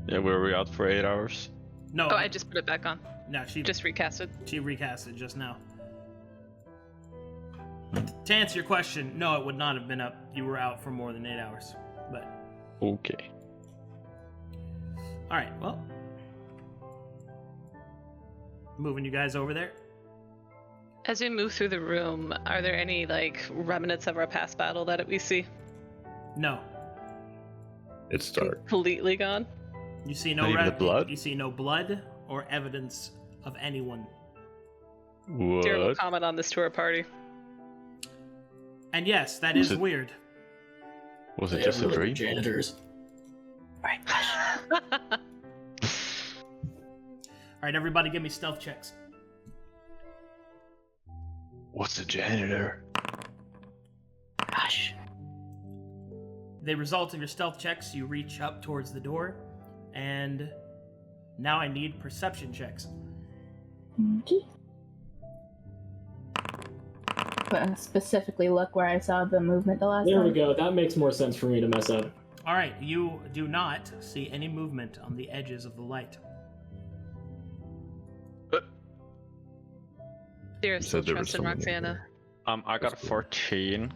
Yeah, were we out for 8 hours? No, Oh, I just put it back on. no, she Just recast it. She recast it just now. To answer your question, no, it would not have been up. You were out for more than 8 hours. But Okay. all right, well, moving you guys over there. As we move through the room, are there any like remnants of our past battle that we see? No, It's dark. Completely gone. you see no Not even the blood? You see no blood or evidence of anyone. Sera will What? comment on this to our party. And yes, that Was is it- weird. Was it They just a have really dream? Janitors. Alright, All right, everybody, give me stealth checks. What's a janitor? gosh. The result of your stealth checks, you reach up towards the door, and now I need perception checks. Okay. But specifically look where I saw the movement the last There time. we go. That makes more sense for me to mess up. All right, you do not see any movement on the edges of the light. Sera You still said there was trusts in someone in Roxanna. there. I got a 14.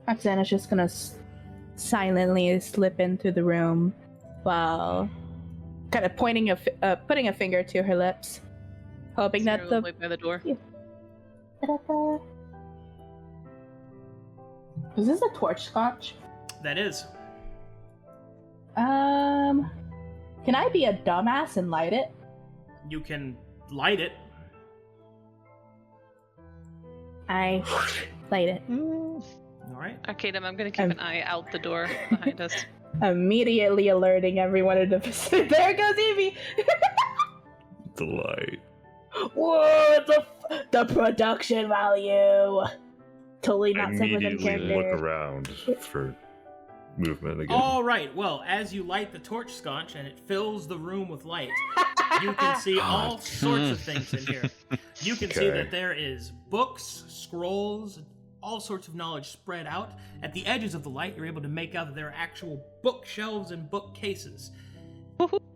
Roxanna's just gonna silently slip into the room while kind of putting a finger to her lips, hoping Sera that will the wait by the door. Ta-da-da. Is this a torch scotch? That is. Can I be a dumbass and light it? You can light it. I light it. All right. Arcadum, I'm gonna keep an eye out the door behind us. Immediately alerting everyone in the vicinity. There goes Evie! The light. Whoa, the production value! Totally not said within Immediately look character. around for movement again. All right. Well, as you light the torch sconch and it fills the room with light, you can see all sorts of things in here. You can see Okay. that there is books, scrolls, all sorts of knowledge spread out. At the edges of the light, you're able to make out that there are actual bookshelves and bookcases.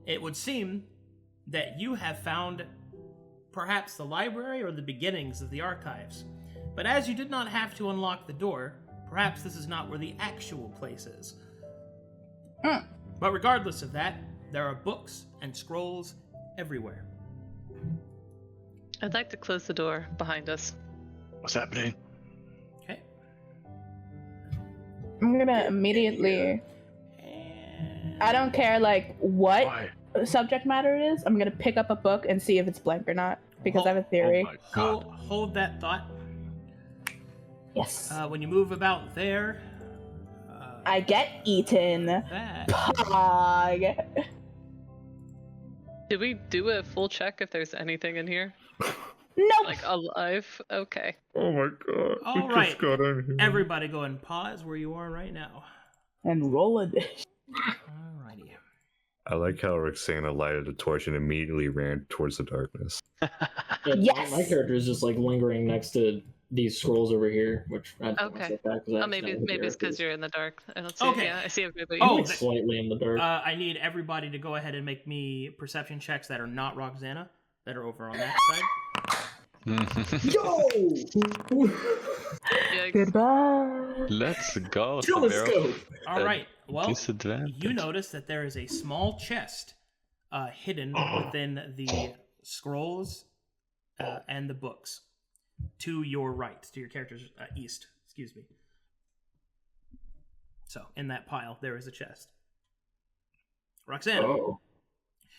It would seem that you have found perhaps the library or the beginnings of the archives. But as you did not have to unlock the door, perhaps this is not where the actual place is. But regardless of that, there are books and scrolls everywhere. I'd like to close the door behind us. What's happening? Okay. I'm gonna immediately. And I don't care like what Why? subject matter it is. I'm gonna pick up a book and see if it's blank or not because I have a theory. Oh my god. hold that thought. Yes. When you move about there, I get eaten. that Pog. Did we do a full check if there's anything in here? Nope. Like alive? Okay. Oh my god. All we right. just got in here. everybody go and pause where you are right now. And roll a dice. Alrighty. I like how Roxanna lighted a torch and immediately ran towards the darkness. Yeah, Yes! My character is just like lingering next to these scrolls over here, which I don't Okay. want to back, 'cause I Oh, maybe accidentally maybe it's because characters. you're in the dark. I don't see. Okay. Yeah, I see everybody. Oh, Like, slightly in the dark. I need everybody to go ahead and make me perception checks that are not Roxanna, that are over on that side. Yo! Yikes. Goodbye. Let's go, Sabeiro. Telescope. All right. Well, Disadvantage. you notice that there is a small chest hidden within the scrolls and the books to your right, to your character's east. Excuse me. So, in that pile, there is a chest. Roxanna, Oh.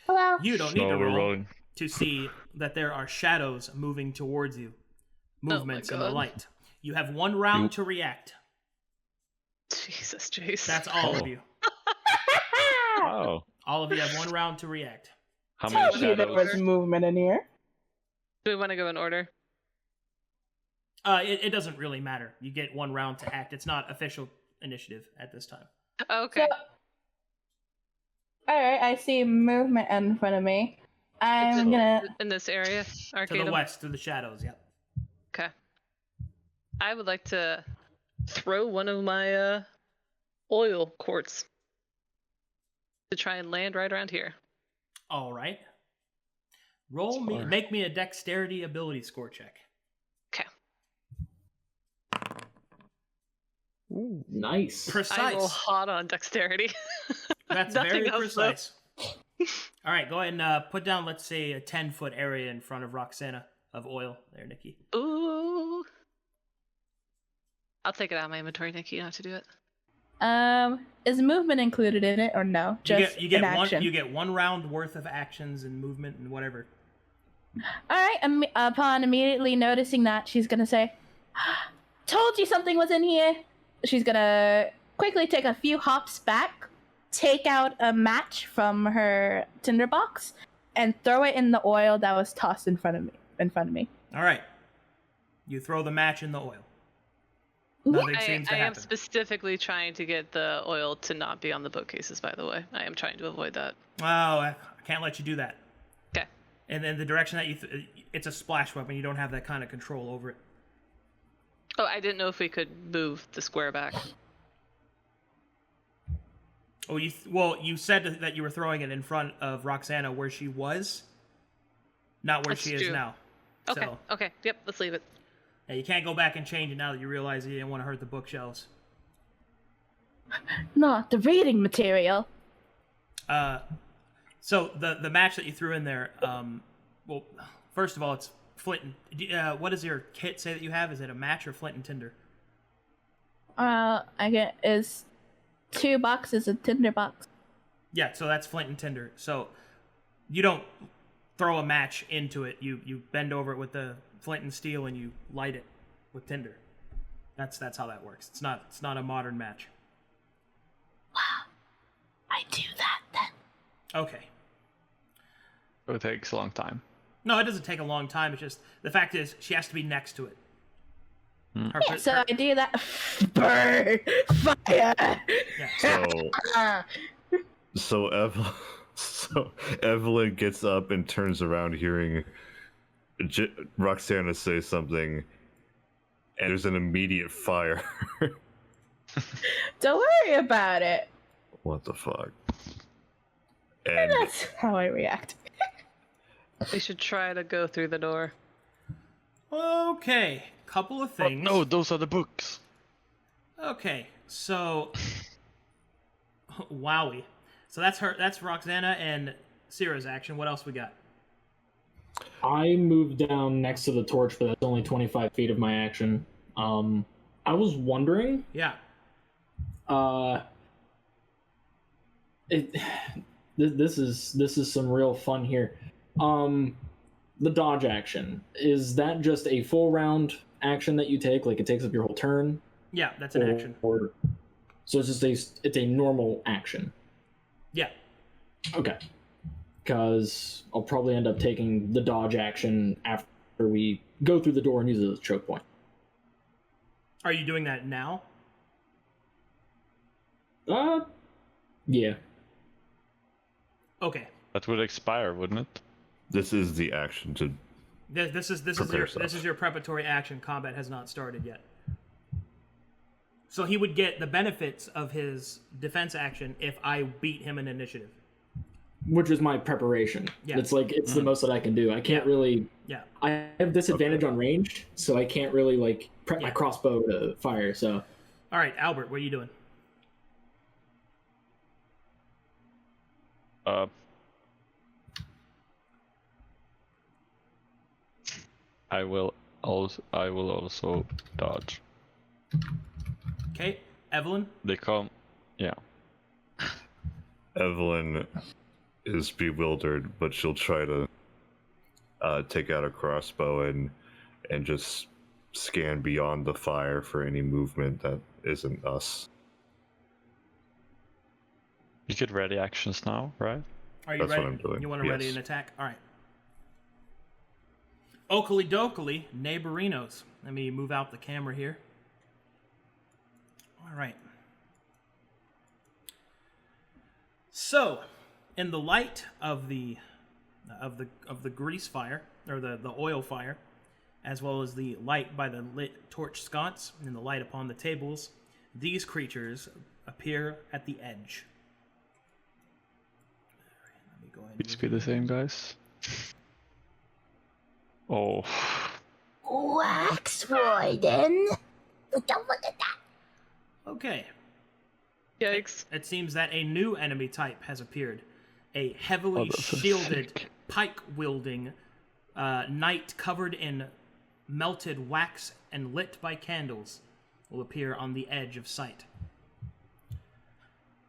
Hello. you don't need to we're roll rolling. to see that there are shadows moving towards you. Movements in the God. light. You have 1 round to react. Jesus, Jace. That's all of you. Oh. All of you have 1 round to react. How many Told you there shadows? was movement in here. Do we want to go in order? It doesn't really matter. You get 1 round to act. It's not official initiative at this time. Okay. Alright, I see movement in front of me. It's I'm gonna. in this area, To Arcadum. the west, through the shadows, yep. Okay. I would like to throw one of my oil quartz to try and land right around here. All right. Make me a dexterity ability score check. Okay. Ooh, nice. I Precise. roll hot on dexterity. That's Nothing very else, though. precise. All right, go ahead and put down, let's say, a 10-foot area in front of Roxanna of oil. There, Nikki. Ooh. I'll take it out of my inventory, Nikki. You don't have to do it. Is movement included in it or no? Just you get an one. action. You get 1 round worth of actions and movement and whatever. All right. Upon immediately noticing that, she's gonna say, "Told you something was in here." She's gonna quickly take a few hops back, take out a match from her tinderbox, and throw it in the oil that was tossed in front of me. All right. You throw the match in the oil. Nothing seems to I am happen. specifically trying to get the oil to not be on the bookcases, by the way. I am trying to avoid that. Oh, I can't let you do that. Okay. And then the direction that it's a splash weapon. You don't have that kind of control over it. Oh, I didn't know if we could move the square back. Oh, you said that you were throwing it in front of Roxanna where she was, not where That's she is true. now. Okay. So, Okay. Yep. Let's leave it. yeah, you can't go back and change it now that you realize you didn't want to hurt the bookshelves. Not the reading material. So the match that you threw in there, well, first of all, it's flint and... what does your kit say that you have? Is it a match or flint and tinder? I get is 2 boxes of tinderbox. Yeah, so that's flint and tinder. So you don't throw a match into it. You bend over it with the flint and steel and you light it with tinder. That's how that works. It's not a modern match. I do that then. Okay. It takes a long time. No, it doesn't take a long time. It's just the fact is she has to be next to it. Her- Yeah, so her- I do that. Burn! Fire! yeah. So Evelyn gets up and turns around, hearing Roxanna say something, and there's an immediate fire. Don't worry about it. What the fuck? And That's how I react. We should try to go through the door. Okay, couple of things. No, those are the books. Okay, so wowie. So that's Roxanna and Sera's action. What else we got? I moved down next to the torch, but that's only 25 feet of my action. I was wondering. Yeah. This is some real fun here. The dodge action, is that just a full round action that you take? Like it takes up your whole turn? Yeah, that's an action. Or so it's just a normal action. Yeah. Okay. Because I'll probably end up taking the dodge action after we go through the door and use it as a choke point. Are you doing that now? Yeah. Okay. That would expire, wouldn't it? this is the action to This is Prepare yourself. this is your preparatory action. Combat has not started yet. So he would get the benefits of his defense action if I beat him in initiative. Which is my preparation. Yeah. It's like, it's the most that I can do. I can't really... Yeah. I have disadvantage on ranged, so I can't really, like, prep my Yeah. crossbow to fire, so... All right, Albert, what are you doing? I will also dodge. Okay, Evelyn. They come. Yeah. Evelyn is bewildered, but she'll try to take out a crossbow and just scan beyond the fire for any movement that isn't us. You could ready actions now, right? Are you That's ready? what I'm doing. You want to ready Yes. an attack? All right. Oakley dokley, neighborinos. Let me move out the camera here. All right. So, in the light of the grease fire, or the oil fire, as well as the light by the lit torch sconce and the light upon the tables, these creatures appear at the edge. All right, let me go ahead and Please be the same, guys. Oh. Wax Warden. Don't look at that. Okay. Yikes. It seems that a new enemy type has appeared. A heavily that's so shielded, sick. pike-wielding knight covered in melted wax and lit by candles will appear on the edge of sight.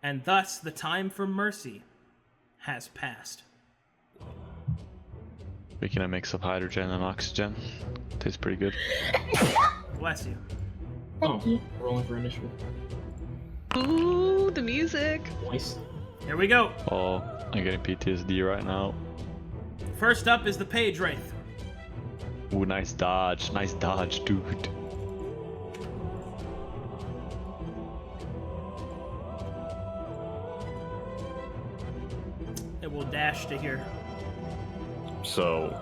And thus the time for mercy has passed. Making a mix of hydrogen and oxygen. Tastes pretty good. Bless you. Thank you. Rolling for initiative. Ooh, the music. Nice. Here we go. Oh, I'm getting PTSD right now. First up is the Page Wraith. Ooh, nice dodge. Nice dodge, dude. It will dash to here. So,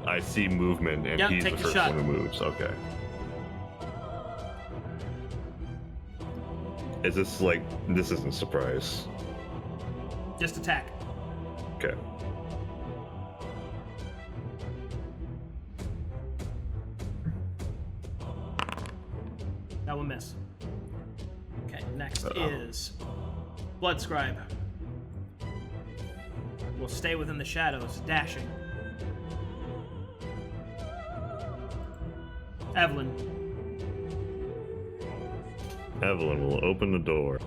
I see movement, and Yep, he's take the a first shot. one who moves. Okay. Is this like... This isn't a surprise. Just attack. Okay. That will miss. Okay, next is Blood Scribe. Will stay within the shadows, dashing. Evelyn. Evelyn will open the door.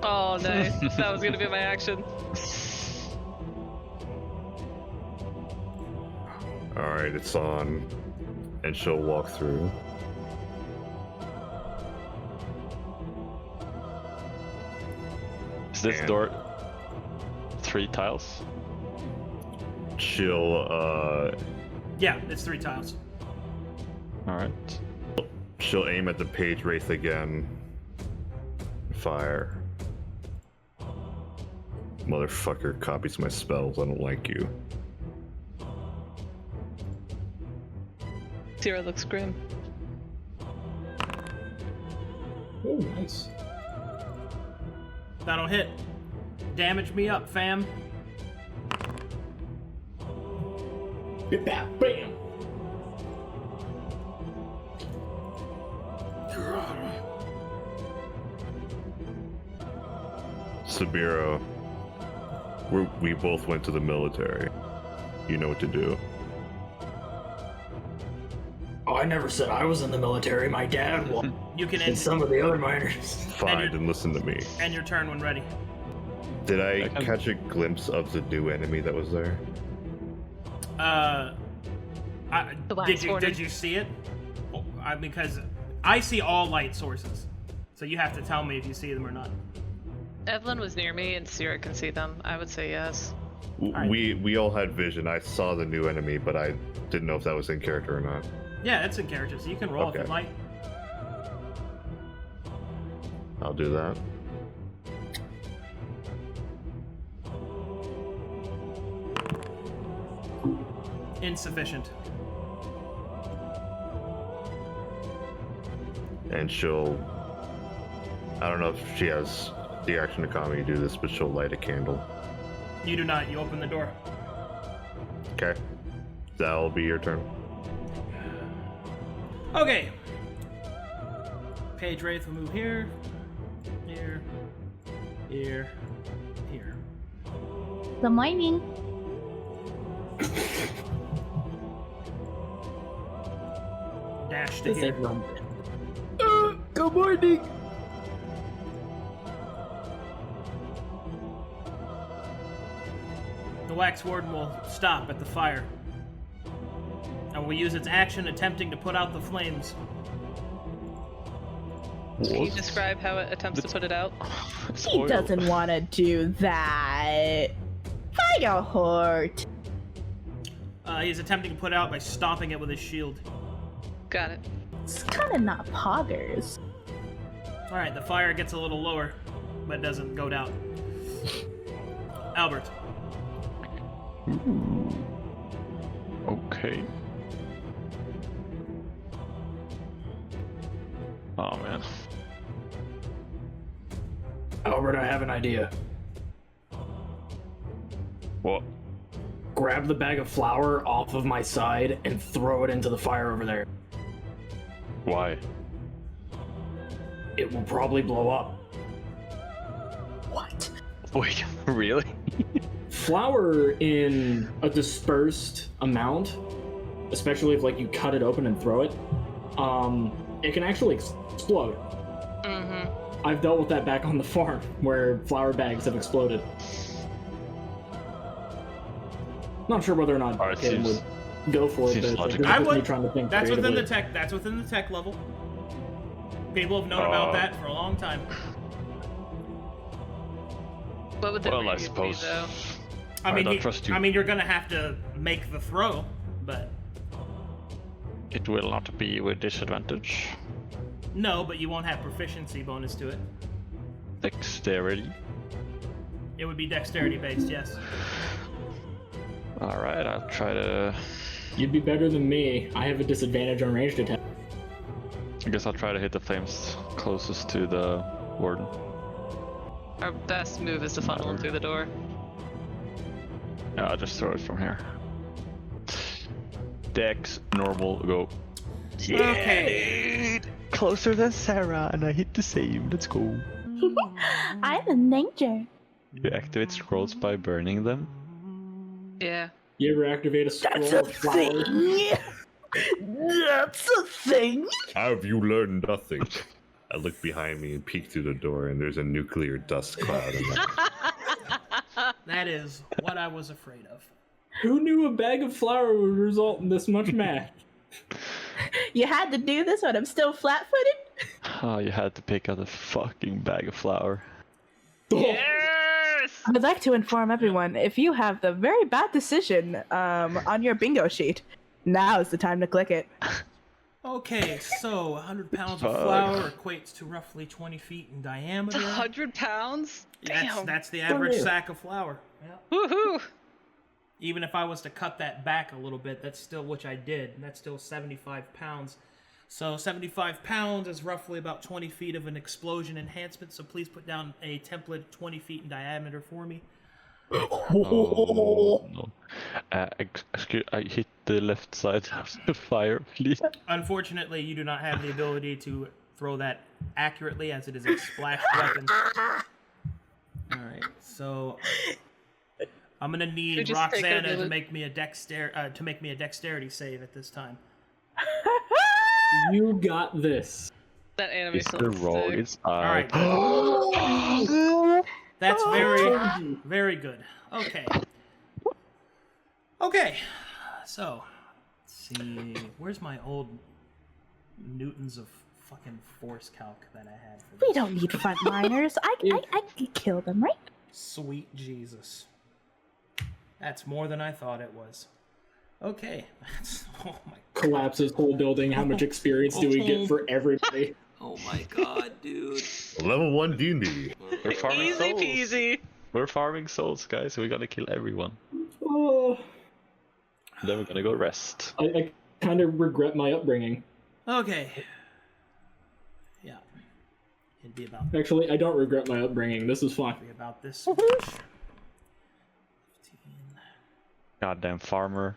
Oh, nice. That was gonna be my action. Alright, it's on. And she'll walk through. Is this And- door 3 tiles? She'll, Yeah, it's 3 tiles. Alright. she'll aim at the Page Wraith again. Fire. Motherfucker copies my spells. I don't like you. Sera looks grim. Oh, nice. That'll hit. Damage me up, fam. Bam, bam. Sabeiro, we both went to the military. You know what to do. Oh, I never said I was in the military. My dad was. You can And end, some of the other miners. Find and listen to me. end your turn when ready. Did I can- catch a glimpse of the new enemy that was there? The Wax Warden. Did you see it? Because I see all light sources, so you have to tell me if you see them or not. Evelyn was near me and Sera can see them. I would say yes. Alright. We all had vision. I saw the new enemy, but I didn't know if that was in character or not. Yeah, it's in character, so you can roll if Okay. you'd like. I'll do that. Insufficient. And she'll... I don't know if she has the action economy to do this, but she'll light a candle. You do not. You open the door. Okay. That'll be your turn. Okay. Cage Wraith will move here, here, here, here. The mining. Dash to here. Good morning. The Wax Warden will stop at the fire and will use its action attempting to put out the flames. Can you describe how it attempts to put it out? He doesn't want to do that. Firehort. He's attempting to put it out by stomping it with his shield. Got it. It's kind of not poggers. Alright, the fire gets a little lower, but doesn't go down. Albert. Okay. Oh man. Albert, I have an idea. What? Grab the bag of flour off of my side and throw it into the fire over there. Why? It will probably blow up. What? Wait, really? Flour in a dispersed amount, especially if like you cut it open and throw it, it can actually explode. Mm-hmm. I've dealt with that back on the farm where flour bags have exploded. Not sure whether or not Alright, Caden seems- would go for it, seems but logical. I me would. trying to think That's within the creatively. tech. That's within the tech level. People have known about that for a long time. What would the Well, I radius be, suppose. though? I mean, don't trust you. I mean, you're gonna have to make the throw, but It will not be with disadvantage. no, but you won't have proficiency bonus to it. Dexterity. It would be dexterity based, yes. Alright, I'll try to. You'd be better than me. I have a disadvantage on ranged attack. I guess I'll try to hit the flames closest to the warden. Our best move is to funnel him through the door. Yeah, I'll just throw it from here. Dex, normal, go. Yeah, Okay. dude! Closer than Sera, and I hit the same. Let's go. I'm a ninja. You activate scrolls by burning them. Yeah. You ever activate a scroll of flour? That's a thing. Have you learned nothing? I look behind me and peek through the door, and there's a nuclear dust cloud. That is what I was afraid of. Who knew a bag of flour would result in this much math? You had to do this when I'm still flat-footed? Oh, you had to pick out a fucking bag of flour. Yes! I would like to inform everyone, if you have the very bad decision on your bingo sheet, now's the time to click it. Okay, so 100 pounds of Fuck. flour equates to roughly 20 feet in diameter. 100 pounds? Damn. That's the average sack of flour. Yeah. Woohoo! Even if I was to cut that back a little bit, that's still, which I did, and that's still 75 pounds. So 75 pounds is roughly about 20 feet of an explosion enhancement, so please put down a template 20 feet in diameter for me. Oh, no. Excuse, I hit the left side of the fire, please. Unfortunately, you do not have the ability to throw that accurately, as it is a splashed weapon. Alright, so I'm gonna need just take Roxanna a to minute. make me a dexterity save at this time. You got this. That enemy It's the roll, it's Alright, that's very, very good. Okay. Okay, so, let's see, where's my old newtons of fucking force calc that I had for this? We don't need frontliners. I can kill them, right? Sweet Jesus. That's more than I thought it was. Okay, that's, oh my, Collapses whole building. How much experience do we get for everybody? oh my god, dude. Level 1 D&D. We're farming Easy souls. peasy. We're farming souls, guys. We gotta kill everyone. Oh, Then we're gonna go rest. I kind of regret my upbringing. Okay. Yeah. It'd be about Actually, I don't regret my upbringing. This is fun. this much. 15. Goddamn farmer.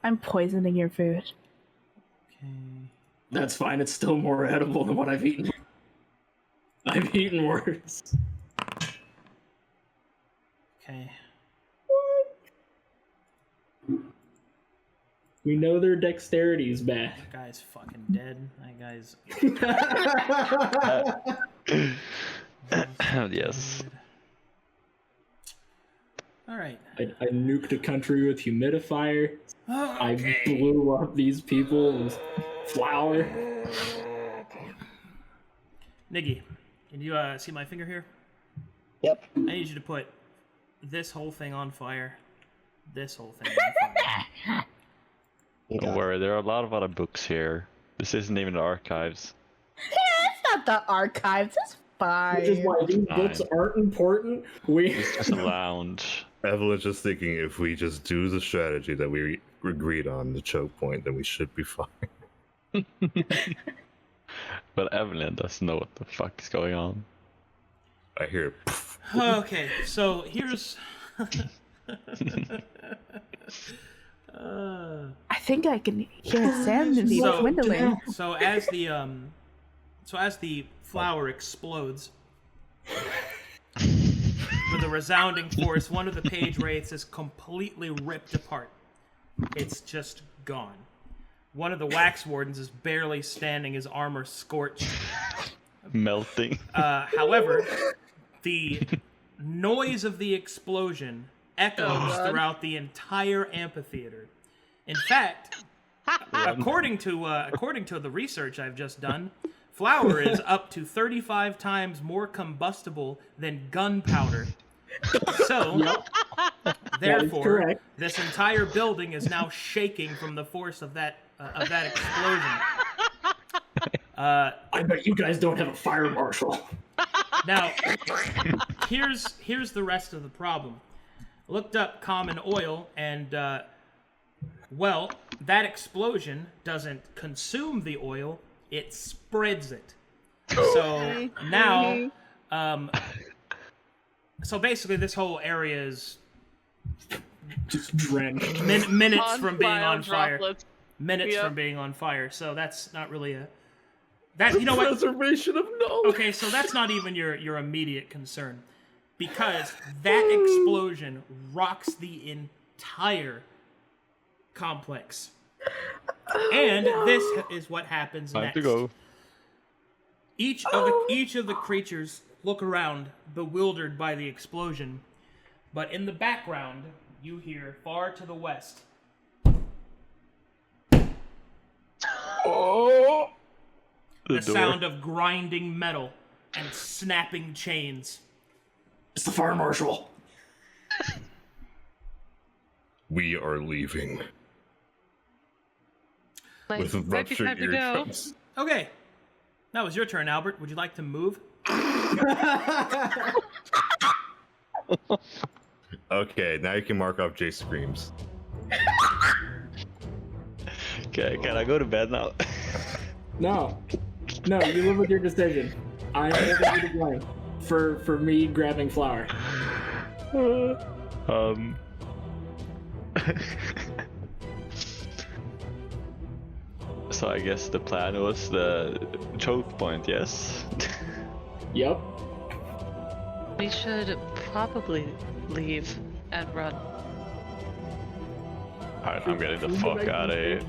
I'm poisoning your food. Okay. That's fine. It's still more edible than what I've eaten. I've eaten worse. Okay. We know their dexterity is bad. That guy's fucking dead. That guy's. Yes. All right. I nuked a country with humidifier. Okay. I blew up these people with flour. Niggy, can you see my finger here? Yep. I need you to put this whole thing on fire. This whole thing on fire. Don't worry, there are a lot of other books here. This isn't even the archives. It's not the archives. It's fine. Which is why these books aren't important. It's just a lounge. Evelyn's just thinking if we just do the strategy that we agreed on, the choke point, then we should be fine. But Evelyn doesn't know what the fuck is going on. I hear. Okay, so here's. I think I can hear sanity dwindling. So as the flower explodes with a resounding force, one of the page wraiths is completely ripped apart. It's just gone. One of the wax wardens is barely standing, his armor scorched. Melting. However, the noise of the explosion echoes throughout the entire amphitheater. In fact, according to the research I've just done, flour is up to 35 times more combustible than gunpowder. So, therefore, this entire building is now shaking from the force of that explosion. I bet you guys don't have a fire marshal. Now, here's the rest of the problem. Looked up common oil, and well, that explosion doesn't consume the oil; it spreads it. So now, so basically, this whole area is just drenched. Minutes from being on fire. droplets. Minutes Yep. from being on fire. So that's not really a. That, you know what? Preservation of knowledge. Okay, so that's not even your immediate concern, because that explosion rocks the entire complex, and this is what happens Time next. to go. Each of the creatures look around, bewildered by the explosion, but in the background, you hear far to the west. Oh! The sound of grinding metal and snapping chains. It's the fire marshal. We are leaving Like, with might be ruptured time to go. eardrums. Okay, that was your turn, Albert. Would you like to move? Okay, now you can mark off Jace screams. Okay, can I go to bed now? No, you live with your decision. I'm holding you to blame for me grabbing flour. So I guess the plan was the choke point, yes? Yep. We should probably leave and run. Alright, I'm getting the fuck out of here.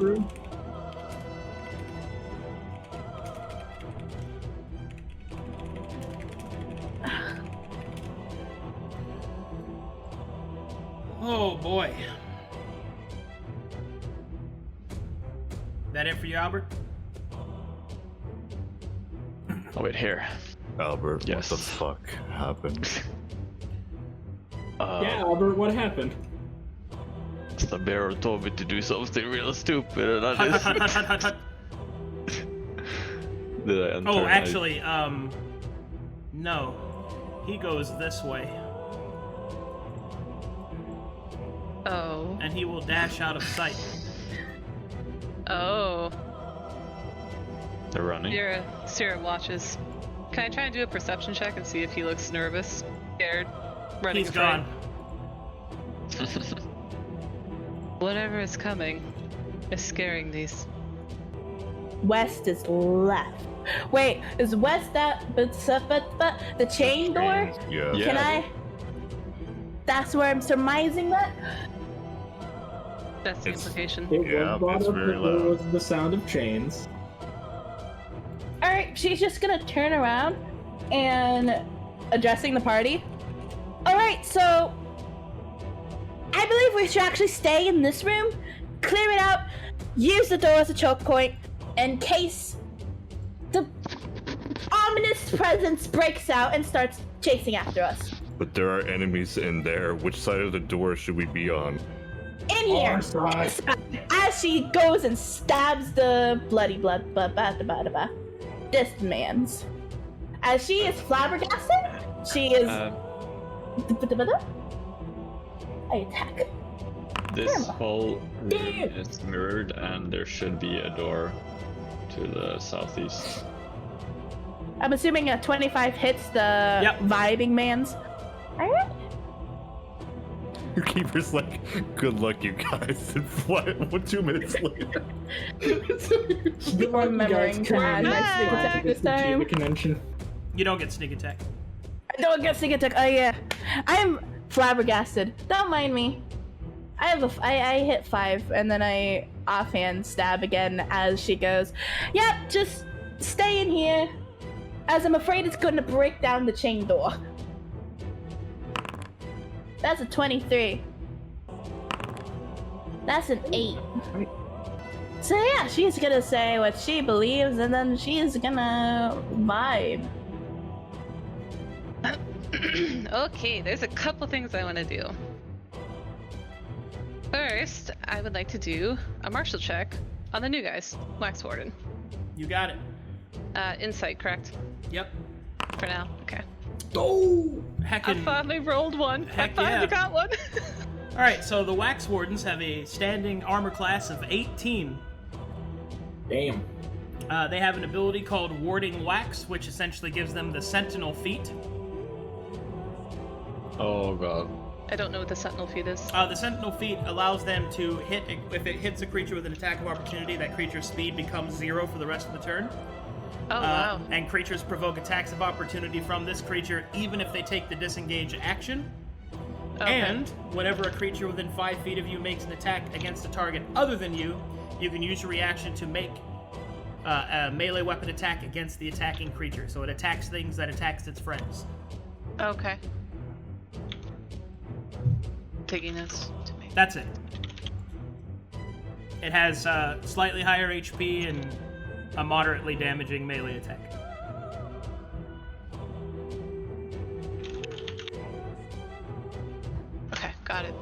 Oh boy. That it for you, Albert? Oh wait, here. Albert, Yes. what the fuck happened? Yeah, Albert, what happened? Sabeiro told me to do something real stupid and I Hut, just... hut, hut, hut, hut, hut. Did I enter? Oh, actually, no. He goes this way, Oh. and he will dash out of sight. Oh. They're running. Sera watches. Can I try and do a perception check and see if he looks nervous, scared, running He's afraid? gone. Whatever is coming is scaring these. west is left. Wait, is west that the chain door? Yeah. Can I? That's where I'm surmising that. That's the It's- implication. Yeah, it's very loud. The sound of chains. All right, she's just gonna turn around and addressing the party. All right, so I believe we should actually stay in this room, clear it out, use the door as a choke point in case the ominous presence breaks out and starts chasing after us. But there are enemies in there. Which side of the door should we be on? In here, Our side. as she goes and stabs the this man's. As she is flabbergasted, she is. I attack. This whole room is mirrored, and there should be a door to the southeast. I'm assuming a 25 hits the vibing man's. Alright. Your keeper's like, good luck, you guys. And what 2 minutes later? Remembering to add my sneak attack this time. Convention. You don't get sneak attack. I don't get sneak attack. Oh yeah. I'm flabbergasted. Don't mind me. I hit 5 and then I offhand stab again as she goes, yep, just stay in here, as I'm afraid it's going to break down the chain door. That's a 23. That's an 8. So yeah, she's gonna say what she believes and then she's gonna vibe. Okay, there's a couple things I want to do. First, I would like to do a martial check on the new guys, Wax Warden. You got it. Insight, correct? Yep. For now, okay. Oh! I Heckin'. finally rolled one. Heck I finally yeah. got one. Alright, so the Wax Wardens have a standing armor class of 18. Damn. They have an ability called Warding Wax, which essentially gives them the Sentinel feat. Oh god. I don't know what the Sentinel feat is. The Sentinel feat allows them to hit, if it hits a creature with an attack of opportunity, that creature's speed becomes 0 for the rest of the turn. Oh, wow. And creatures provoke attacks of opportunity from this creature, even if they take the disengage action. Okay. And whenever a creature within 5 feet of you makes an attack against a target other than you, you can use your reaction to make a melee weapon attack against the attacking creature. So it attacks things that attacks its friends. Okay. Taking this to me. That's it. It has slightly higher HP and a moderately damaging melee attack. Okay, got it.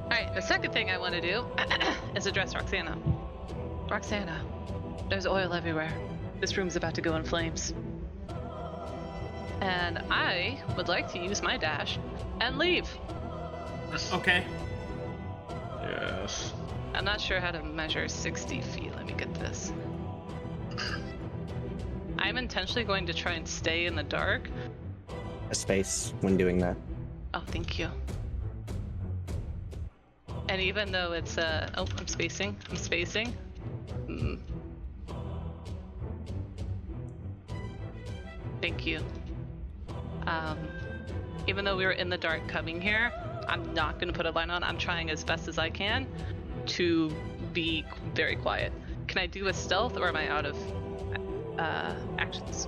Alright, the second thing I want to do is address Roxanna. Roxanna, there's oil everywhere. This room's about to go in flames. And I would like to use my dash and leave. Okay. Yes. I'm not sure how to measure 60 feet. Let me get this. I'm intentionally going to try and stay in the dark. A space when doing that. Oh, thank you. And even though it's oh, I'm spacing. Thank you. Even though we were in the dark coming here, I'm not going to put a line on. I'm trying as best as I can to be very quiet. Can I do a stealth, or am I out of actions?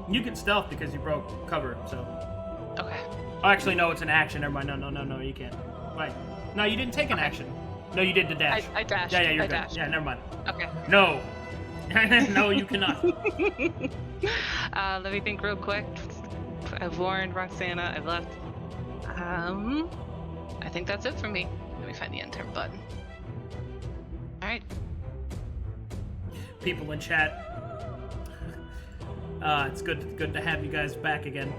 You can stealth because you broke cover, so. Okay. Oh, actually, no, it's an action. Never mind. No, you can't. Wait. No, you didn't take an action. No, you did the dash. I dashed. Yeah, you're I good. dashed. Yeah, never mind. Okay. No. No, you cannot. Let me think real quick. I've warned Roxanna. I've left. I think that's it for me. Let me find the enter button. Alright. People in chat. It's good to have you guys back again.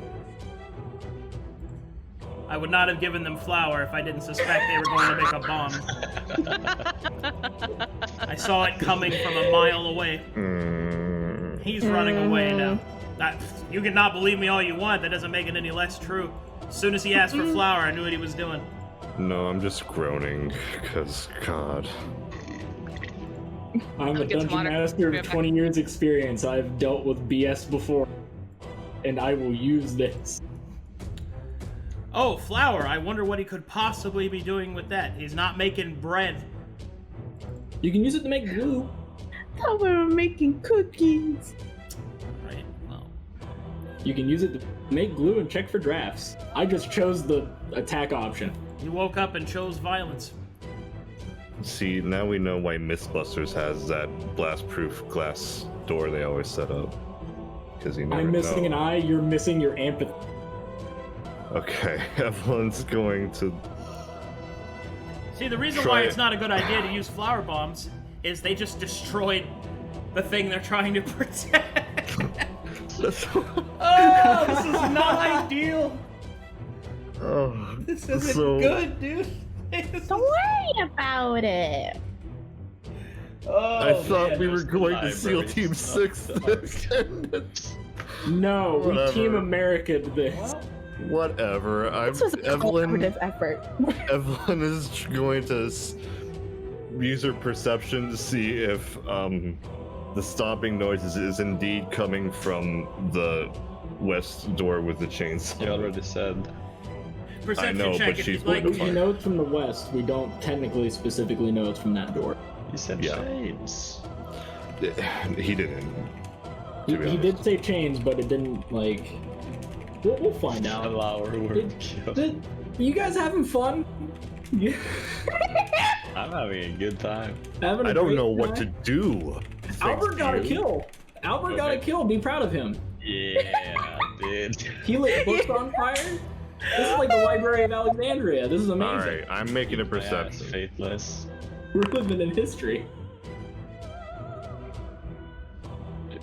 I would not have given them flour if I didn't suspect they were going to make a bomb. I saw it coming from a mile away. He's running away now. You can not believe me all you want, that doesn't make it any less true. As soon as he asked for flour, I knew what he was doing. No, I'm just groaning, because, God. I'm a I'll get some water. Dungeonmaster Be of right back. 20 years experience. I've dealt with BS before, and I will use this. Oh, flour. I wonder what he could possibly be doing with that. He's not making bread. You can use it to make glue. Thought we were making cookies. Right, well. You can use it to make glue and check for drafts. I just chose the attack option. You woke up and chose violence. See, now we know why Mythbusters has that blast-proof glass door they always set up. Because you never I'm missing an know. eye, you're missing your empathy. Okay, everyone's going to... See, the reason Try why it. it's not a good idea to use flower bombs is they just destroyed the thing they're trying to protect. Oh, this is not ideal. Oh, This isn't so... good, dude. This Don't worry about it. Oh, I thought man. we were going to SEAL libraries. Team 6 this. No, we Whatever. Team America'd this. Well, Whatever. This was a collaborative effort. Evelyn is going to use her perception to see if the stomping noises is indeed coming from the west door with the chainsaw. You already said. perception know, check but if she's you'd like. looking We know it's from the west. We don't technically specifically know it's from that door. You said Yeah. James. He didn't. He, To be he honest. did say chains, but it didn't, like... We'll find out. Allow our word kill. You guys having fun? Yeah. I'm having a good time. Having a I don't great know what to time? do. Albert got a Thanks to you. kill. Albert got a Okay. kill. Be proud of him. Yeah, dude. He lit books on fire. This is like the Library of Alexandria. This is amazing. Alright, I'm making a My ass perception. faithless. We're living in history.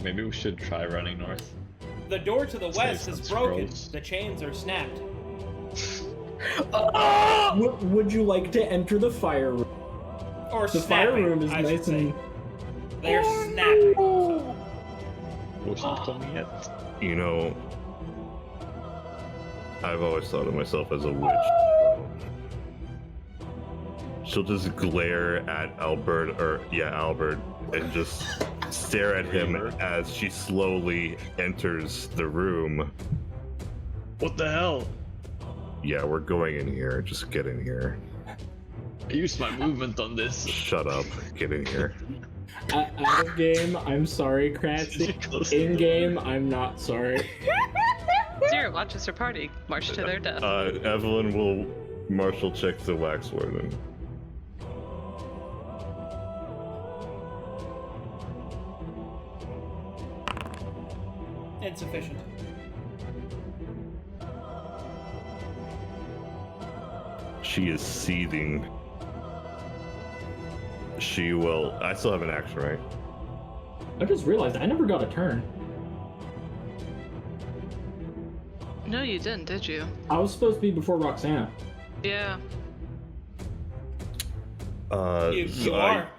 Maybe we should try running north. The door to the west Save is some broken. scrolls. The chains are snapped. Would you like to enter the fire room? Or The snapping, fire room is I should nice say. and... They're snapping. Wasn't coming yet. You know, I've always thought of myself as a witch. She'll just glare at Albert, and just stare at him as she slowly enters the room. What the hell? Yeah, we're going in here. Just get in here. I used my movement on this. Shut up. Get in here. Out of game, I'm sorry, Cratzzy. In game, I'm not sorry. Sera watches her party march to their death. Evelyn will martial check the wax warden. Insufficient. She is seething. She will. I still have an action, right? I just realized I never got a turn. No, you didn't, did you? I was supposed to be before Roxanna. Yeah. You so are.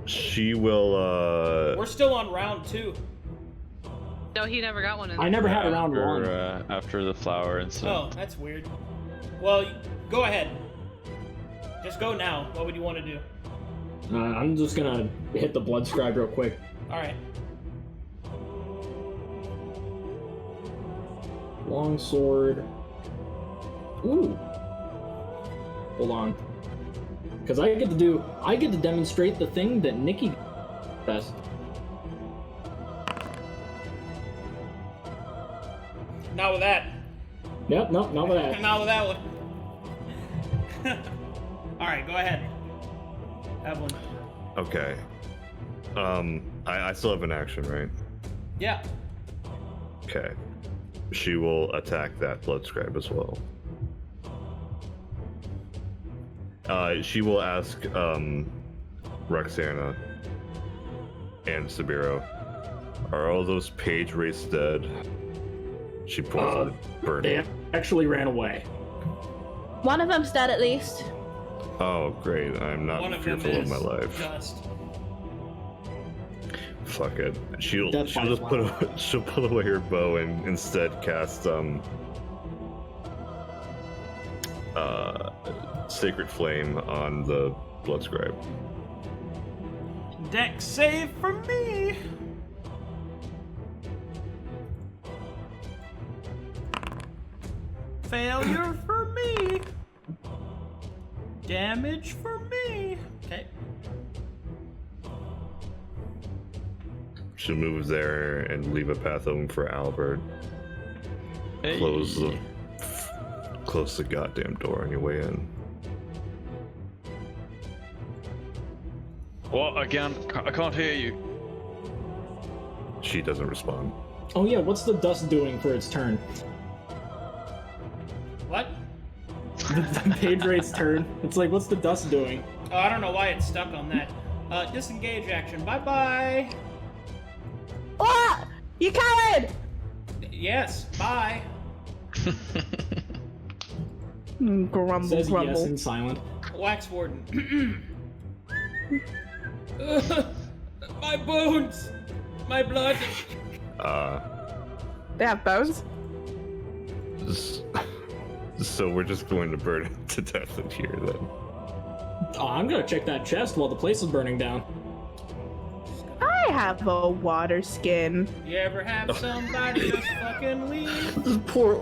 She will. We're still on round 2. No, he never got one in I never had a round one. After the flower incident. Oh, that's weird. Well, go ahead. Just go now. What would you want to do? I'm just gonna hit the blood scribe real quick. Alright. Long sword. Ooh. Hold on. Because I get to demonstrate the thing that Nikki does. Not with that. Yep, nope, not with that. Not with that one. Alright, go ahead. Evelyn. Okay. I still have an action, right? Yeah. Okay. She will attack that blood scribe as well. She will ask Roxanna and Sabeiro, are all those page race dead? She points at the burning. They actually ran away. One of them's dead at least. Oh, great. I'm not One of them fearful of is my life. dust. Fuck it. She'll That's fine. just she'll put away her bow and instead cast Sacred Flame on the blood scribe. Dex save for me. Failure for me. Damage for me. Okay. Should move there and leave a path open for Albert. Hey. Close the goddamn door on your way in. What again? I can't hear you. She doesn't respond. Oh yeah, what's the dust doing for its turn? What? The page rate's turn. It's like, what's the dust doing? Oh, I don't know why it's stuck on that. Disengage action. Bye-bye. Ah! You coward! Yes, bye. Grumble, Says grumble. yes in silent. Wax Warden. My bones! My blood! They have bones? So we're just going to burn it to death in here then. Oh, I'm gonna check that chest while the place is burning down. I have a water skin. You ever have somebody just fucking leave? Just pour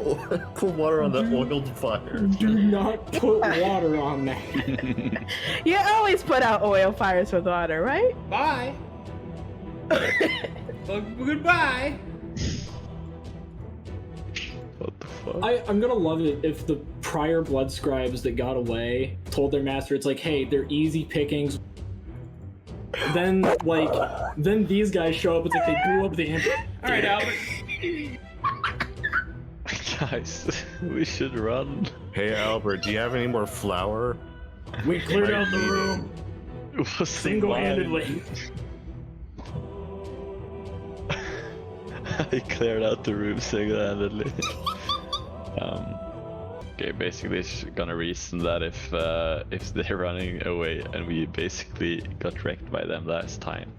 water on the oiled fire. Do not put water on that. You always put out oil fires with water, right? Bye. Goodbye. What the fuck? I'm gonna love it if the prior blood scribes that got away told their master, it's like, hey, they're easy pickings. Then these guys show up, it's like they blew up the Alright, Albert. Guys, we should run. Hey Albert, do you have any more flour? We cleared out the room What's the single-handedly. I cleared out the room single-handedly. Okay, basically it's gonna reason that if they're running away and we basically got wrecked by them last time,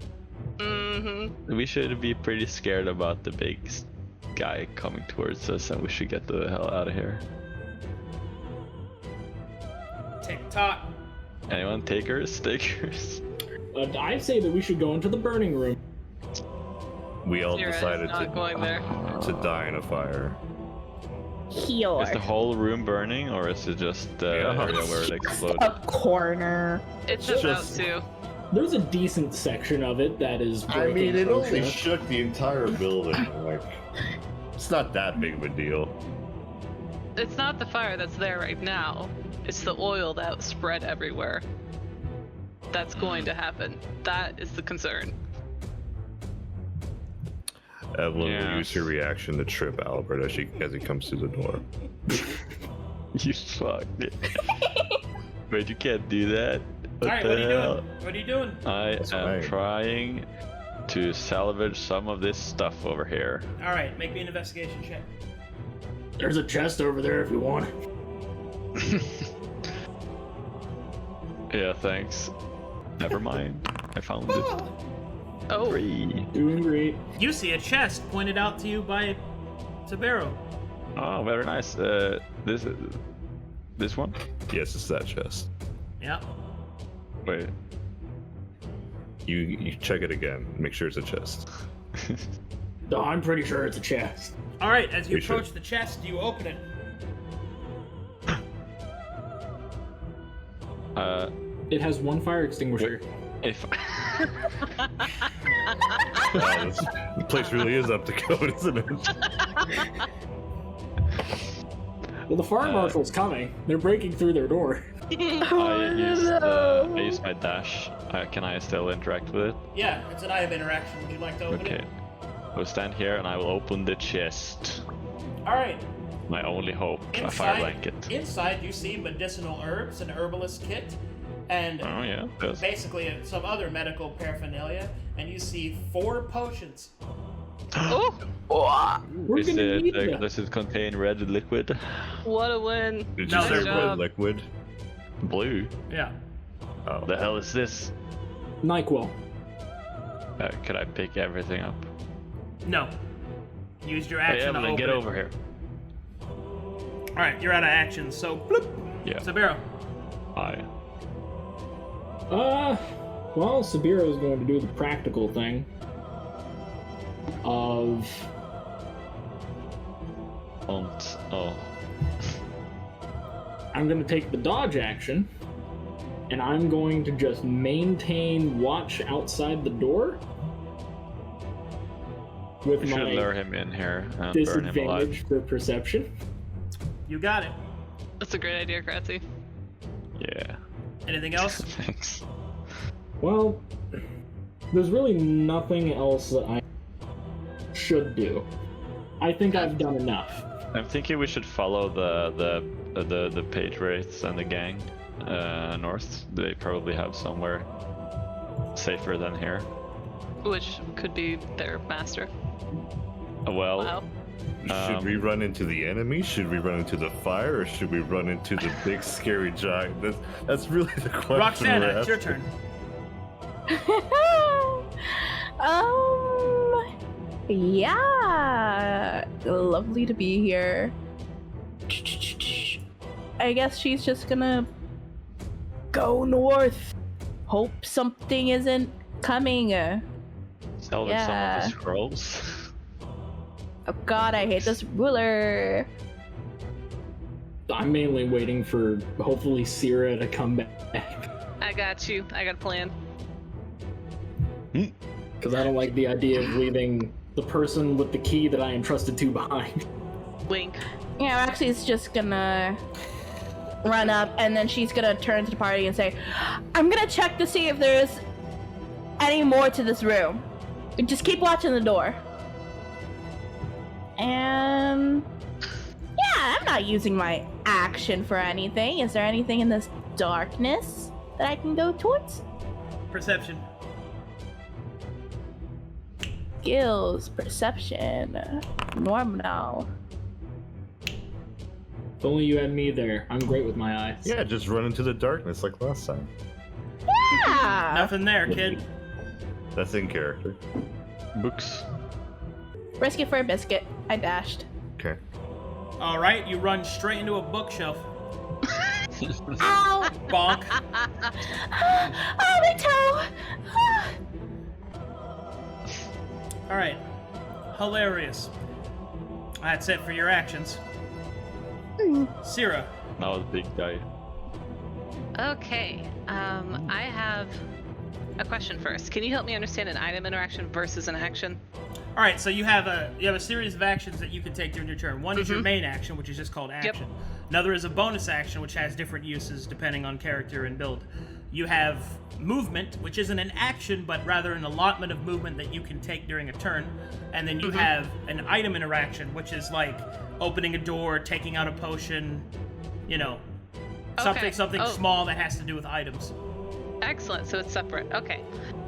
we should be pretty scared about the big guy coming towards us, and we should get the hell out of here. Tick-tock. Anyone? Takers? I say that we should go into the burning room. We all Sera's decided not going there. to die in a fire. Heal. Is the whole room burning, or is it just the area where it exploded? A corner. It's Just- about to. There's a decent section of it that is I mean, breaking it only process. shook the entire building. Like, It's not that big of a deal. It's not the fire that's there right now. It's the oil that spread everywhere. That's going to happen. That is the concern. Evelyn will Yeah. use her reaction to trip Albert as he comes through the door. You fucked it. Wait, you can't do that. Alright, what are you doing? What are you doing? I That's am right. trying to salvage some of this stuff over here. Alright, make me an investigation check. There's a chest over there if you want it. Yeah, thanks. Never mind. I found it. Oh, Free. Doing great. You see a chest pointed out to you by Sabeiro. Oh, very nice. This one? Yes, it's that chest. Yep. Wait. You check it again. Make sure it's a chest. No, I'm pretty sure it's a chest. Alright, as you We should. approach the chest, you open it. It has one fire extinguisher. If The place really is up to code, isn't it? Well, the fire marshal's coming. They're breaking through their door. I use my dash. Can I still interact with it? Yeah, it's an eye of interaction. Would you like to open Okay. it? I'll stand here and I will open the chest. Alright. My only hope. A fire blanket. Inside you see medicinal herbs, an herbalist kit, and Oh yeah. There's... basically some other medical paraphernalia, and you see 4 potions. oh, We're Is gonna it, need them. does it contain red liquid? what a win. Did No, you say there's, red liquid? Blue? Yeah. Oh. The hell is this? NyQuil. Could I pick everything up? No. Use your Hey action to Evelyn, open get it. over here. Alright, you're out of action, so bloop. Yeah. Sabeiro. Hi. Well, Sabeiro is going to do the practical thing of... I'm going to take the dodge action, and I'm going to just maintain watch outside the door with We should my lure him in here and burn him alive. disadvantage for perception. You got it. That's a great idea, Cratzzy. Yeah. Anything else? Thanks. Well, there's really nothing else that I should do. I think I've done enough. I'm thinking we should follow the page wraiths and the gang north. They probably have somewhere safer than here. Which could be their master. Well, Wow. Should we run into the enemy? Should we run into the fire? Or should we run into the big scary giant? That's really the question. Roxanna, we're it's your asking. turn. Yeah. Lovely to be here. I guess she's just gonna go north. Hope something isn't coming. salvage some Yeah. of the scrolls. Oh god, I hate this ruler. I'm mainly waiting for, hopefully, Sera to come back. I got you. I got a plan. Because I don't like the idea of leaving the person with the key that I entrusted to behind. Wink. Yeah, Roxy's just gonna run up and then she's gonna turn to the party and say, I'm gonna check to see if there's any more to this room. Just keep watching the door. And yeah, I'm not using my action for anything. Is there anything in this darkness that I can go towards? Perception. Skills, perception, normal. If only you had me there. I'm great with my eyes. Yeah, just run into the darkness like last time. Yeah! Nothing there, kid. That's in character. Books. Risk it for a biscuit. I dashed. Okay. All right, you run straight into a bookshelf. Ow! Bonk. Oh, my toe! All right. Hilarious. That's it for your actions. Sera. Now the big guy. Okay. I have a question first. Can you help me understand an item interaction versus an action? All right, so you have a series of actions that you can take during your turn. One is your main action, which is just called action. Another is a bonus action, which has different uses depending on character and build. You have movement, which isn't an action, but rather an allotment of movement that you can take during a turn. And then you have an item interaction, which is like opening a door, taking out a potion, you know, something small that has to do with items. Excellent, so it's separate. Okay.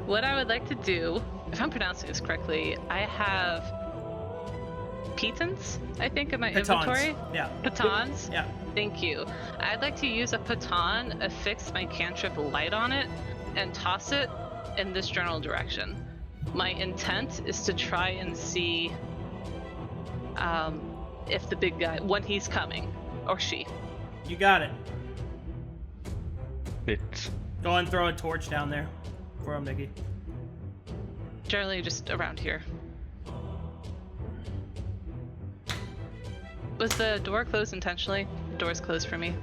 What I would like to do, if I'm pronouncing this correctly, I have pitons, I think, in my inventory. Yeah. Pitons? Yeah. Thank you. I'd like to use a piton, affix my cantrip light on it, and toss it in this general direction. My intent is to try and see if the big guy, when he's coming, or she. You got it. Bit. Go and throw a torch down there for him, Nikki. Generally just around here. Was the door closed intentionally? The door's closed for me.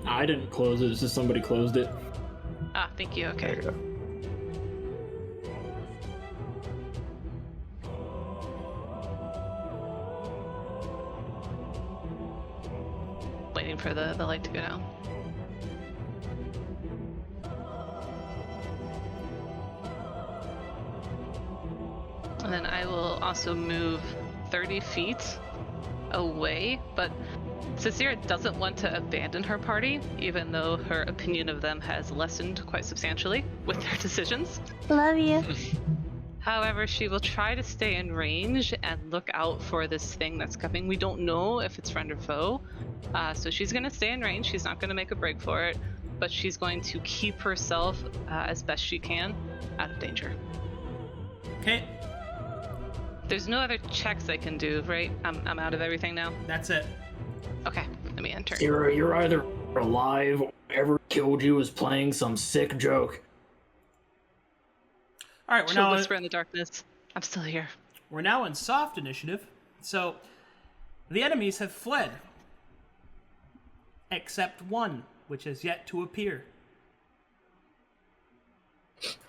I didn't close it, it's just somebody closed it. Ah, thank you, okay. There you go. Waiting for the light to go down. And then I will also move 30 feet away, but Sera doesn't want to abandon her party, even though her opinion of them has lessened quite substantially with their decisions. Love you. However, she will try to stay in range and look out for this thing that's coming. We don't know if it's friend or foe, so she's going to stay in range. She's not going to make a break for it, but she's going to keep herself as best she can out of danger. Okay, There's no other checks I can do, right? I'm out of everything now. that's it. Okay, let me enter. Sera, you're either alive or whoever killed you is playing some sick joke. All right, She'll whisper in the darkness. I'm still here. We're now in soft initiative. So the enemies have fled, except one, which has yet to appear.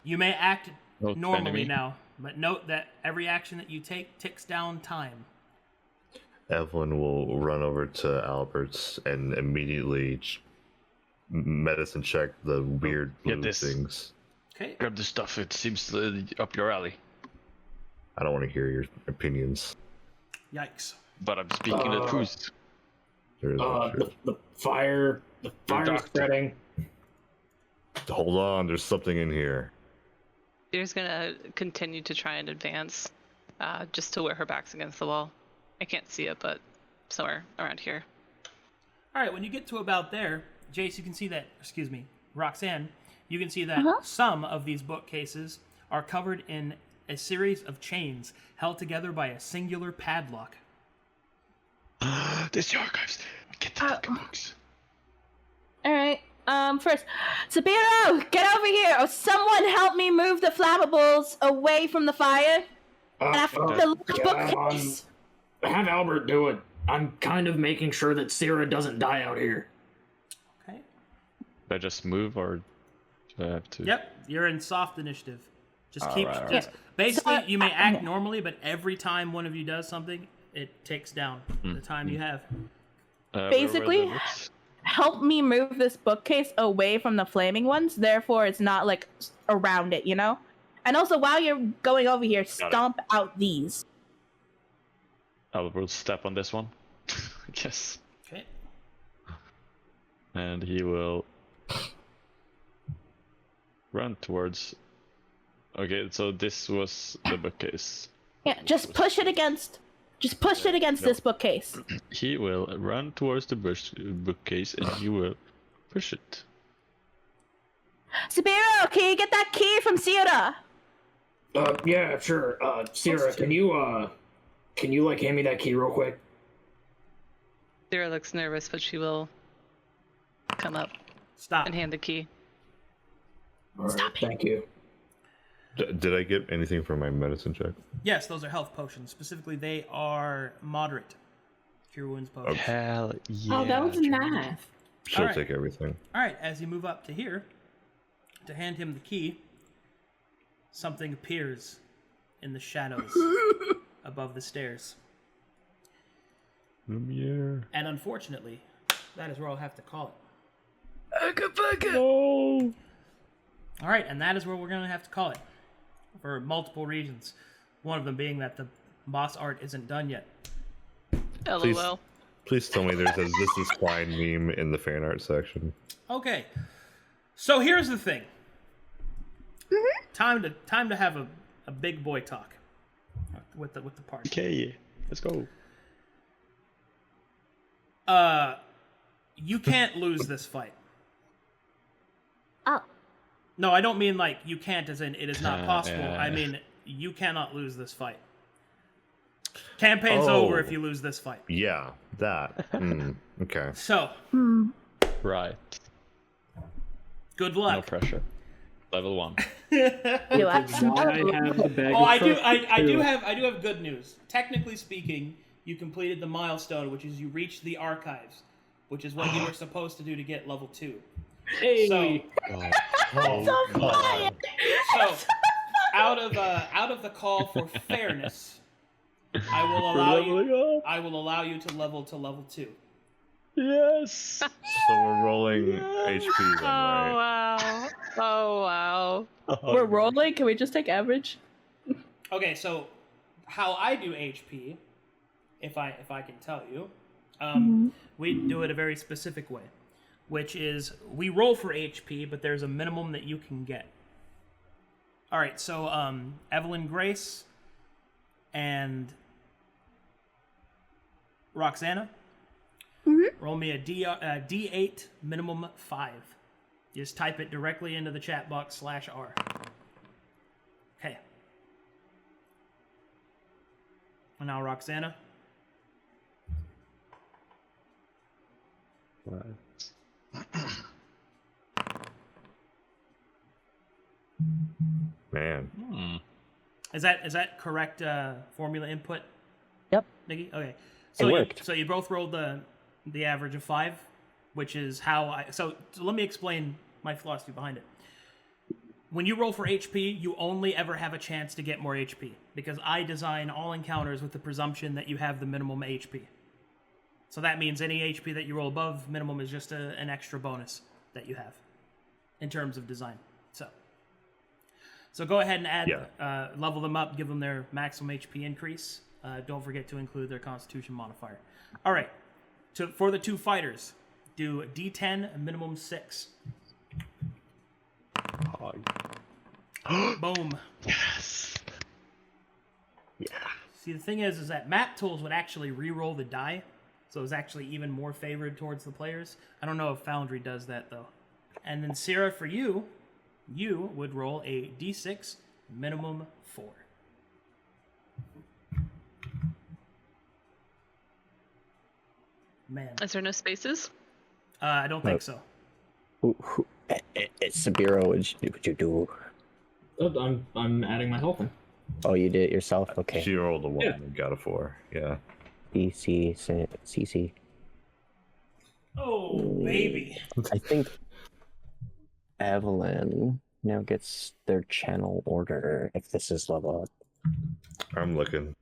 You may act normally now, but note that every action that you take ticks down time. Evelyn will run over to Albert's and immediately medicine check the weird blue things. Okay. Grab the stuff. It seems up your alley. I don't want to hear your opinions. Yikes. But I'm speaking the truth. The fire is spreading. Hold on, there's something in here. She's gonna continue to try and advance, just to where her back's against the wall. I can't see it, but somewhere around here. All right, when you get to about there, Jace, you can see that, Roxanne, you can see that some of these bookcases are covered in a series of chains held together by a singular padlock. This is the archives. Get the fucking books. Alright, first, Sabeiro, get over here! Or someone help me move the flammables away from the fire. And after the bookcase. Have Albert do it. I'm kind of making sure that Sera doesn't die out here. Okay. Do I just move or do I have to? Yep, you're in soft initiative. Just All keep. right. Basically, you may act normally, but every time one of you does something, it ticks down the time you have. Basically, help me move this bookcase away from the flaming ones. Therefore, it's not like around it, you know. And also, while you're going over here, stomp out these. Albert will step on this one. Yes. Okay. And he will run towards. Okay, so this was the bookcase. Yeah, just push it against. Just push it against this bookcase. He will run towards the bookcase and you will push it. Sabeiro, can you get that key from Sera? Yeah, sure. Sera, can you like hand me that key real quick? Sera looks nervous, but she will come up. Stop. And hand the key. All right, thank you. Did I get anything from my medicine check? Yes, those are health potions. Specifically, they are moderate cure wounds potions. Hell yeah. Oh, that was nice. She'll Alright. take everything. All right, as you move up to here, to hand him the key, something appears in the shadows above the stairs. Lumiere. And unfortunately, that is where I'll have to call it. No. All right, and that is where we're going to have to call it. For multiple reasons. One of them being that the boss art isn't done yet. LOL. Please tell me there's a "This is fine" meme in the fan art section. Okay. So here's the thing. Time to have a big boy talk with the party. Okay, let's go. You can't lose this fight. Oh. No, I don't mean like you can't as in it is not possible. yeah. I mean you cannot lose this fight. Campaign's over if you lose this fight. Yeah, that. Okay. So, Right. good luck. No pressure. Level 1. You I do have good news. Technically speaking, you completed the milestone, which is you reached the archives, which is what you were supposed to do to get level 2. Hey. So, out of the call for fairness, I will allow you to level 2. Yes. So we're rolling HP then, right? Wow. Oh, wow. We're rolling? Can we just take average? Okay, so how I do HP, if I can tell you, we do it a very specific way, which is we roll for HP, but there's a minimum that you can get. All right, so Evelyn Grace and Roxanna, roll me a D8 minimum 5. You just type it directly into the chat box /R. Okay. And now Roxanna. Right. Man. Is that correct formula input? Yep. Nikki? Okay. It worked. So you both rolled the average of 5, which is how I... So let me explain my philosophy behind it. When you roll for HP, you only ever have a chance to get more HP, because I design all encounters with the presumption that you have the minimum HP. So that means any HP that you roll above minimum is just an extra bonus that you have in terms of design. So go ahead and add, level them up, give them their maximum HP increase. Don't forget to include their Constitution modifier. All right, for the 2 fighters, do D10 minimum 6. Boom. Yes. Yeah. See, the thing is that map tools would actually re-roll the die, so it's actually even more favored towards the players. I don't know if Foundry does that, though. And then, Sera, for you would roll a D6 minimum 4. Man. Is there no spaces? I don't think so. It's Sabeiro. Would you do? Oh, I'm adding my health in. Oh, you did it yourself? Okay. She rolled a 1 and got a 4. Yeah. CC. Oh, baby. I think Evelyn now gets their channel order if this is level up. I'm looking.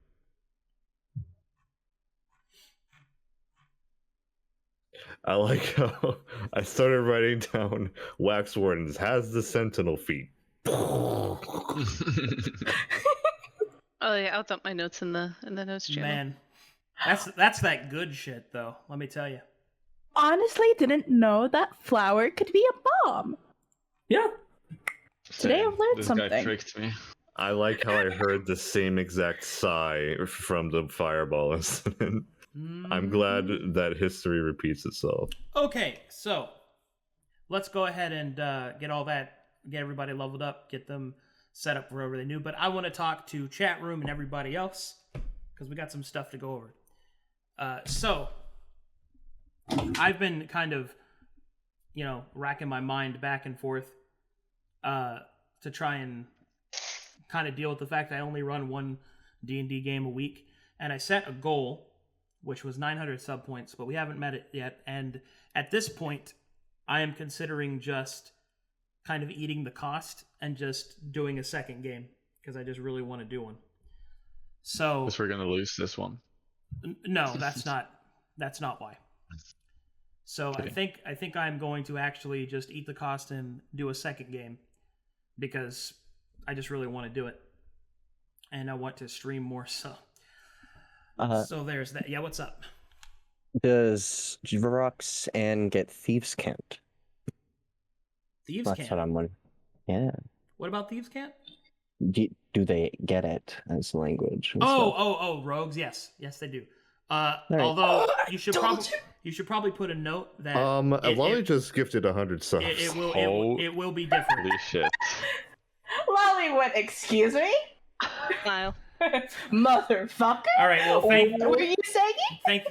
I like how I started writing down Wax Wardens has the sentinel feet. Oh yeah, I'll dump my notes in the notes channel. Man, that's that good shit, though. Let me tell you. Honestly, didn't know that flour could be a bomb. Yeah. Today I've learned this something. Guy tricked me. I like how I heard the same exact sigh from the fireball incident. I'm glad that history repeats itself. Okay, so let's go ahead and get everybody leveled up, get them set up wherever they knew. But I want to talk to chat room and everybody else because we got some stuff to go over. So I've been kind of, racking my mind back and forth to try and kind of deal with the fact that I only run one D&D game a week, and I set a goal, which was 900 sub points, but we haven't met it yet. And at this point, I am considering just kind of eating the cost and just doing a second game because I just really want to do one. So Guess we're gonna lose this one. No, that's not why. So Kidding. I think I'm going to actually just eat the cost and do a second game because I just really want to do it, and I want to stream more. So there's that. Yeah, what's up? Does Roxanna get Thieves' Cant? Thieves' That's Cant? what I'm wondering. Yeah. What about Thieves' Cant? Do they get it as language? Oh, rogues. Yes, they do. Although you should probably put a note that Lolly just gifted 100 subs. It will be different. Holy shit. Lolly went, excuse me? Smile. Motherfucker. All right, well, what were you saying?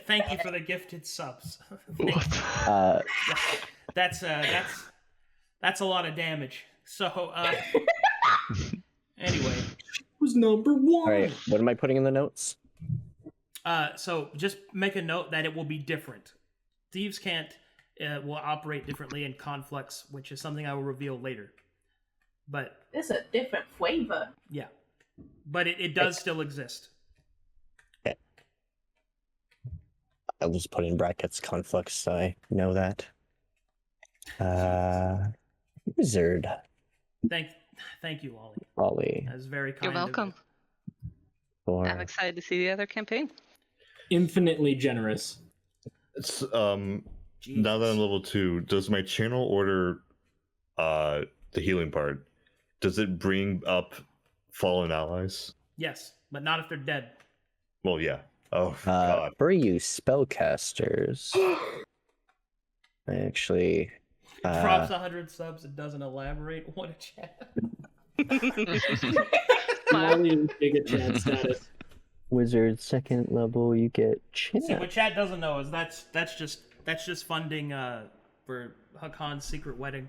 Thank you for the gifted subs. That's a lot of damage. So anyway, who's number 1? All right, what am I putting in the notes? So just make a note that it will be different. Thieves' Cant will operate differently in Conflux, which is something I will reveal later. But It's a different flavor. yeah, but it does still exist. Okay. I'll just put in brackets Conflux so I know that. Wizard. Thank you, Lolly. Lolly. That was very kind. You're welcome. Or... I'm excited to see the other campaign. Infinitely generous. It's now that I'm level 2, does my channel order the healing part? Does it bring up fallen allies? Yes, but not if they're dead. Well, yeah. Oh god. For you spellcasters, I actually Props 100 subs. It doesn't elaborate. What a chat. Big at chat status. Wizard 2nd level, you get chat. See, what chat doesn't know is that's just funding for Hakan's secret wedding.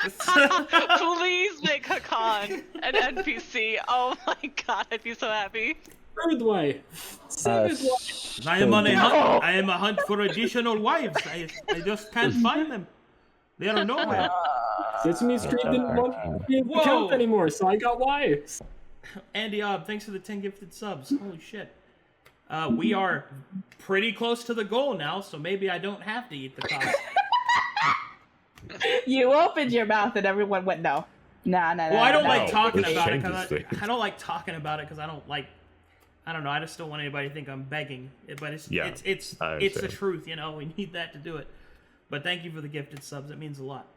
Please make Hakan an NPC. Oh my god, I'd be so happy. Third way. I am on a hunt. I am a hunt for additional wives. I just can't find them. They are nowhere. Sesame Street didn't want to be in the count anymore, so I got wives. Andy thanks for the 10 gifted subs. Holy shit. We are pretty close to the goal now, so maybe I don't have to eat the cost. You opened your mouth and everyone went no. Nah. Well, I don't like talking about it because I don't like talking about it because I don't know. I just don't want anybody to think I'm begging. But it's the truth, you know. We need that to do it. But thank you for the gifted subs. It means a lot.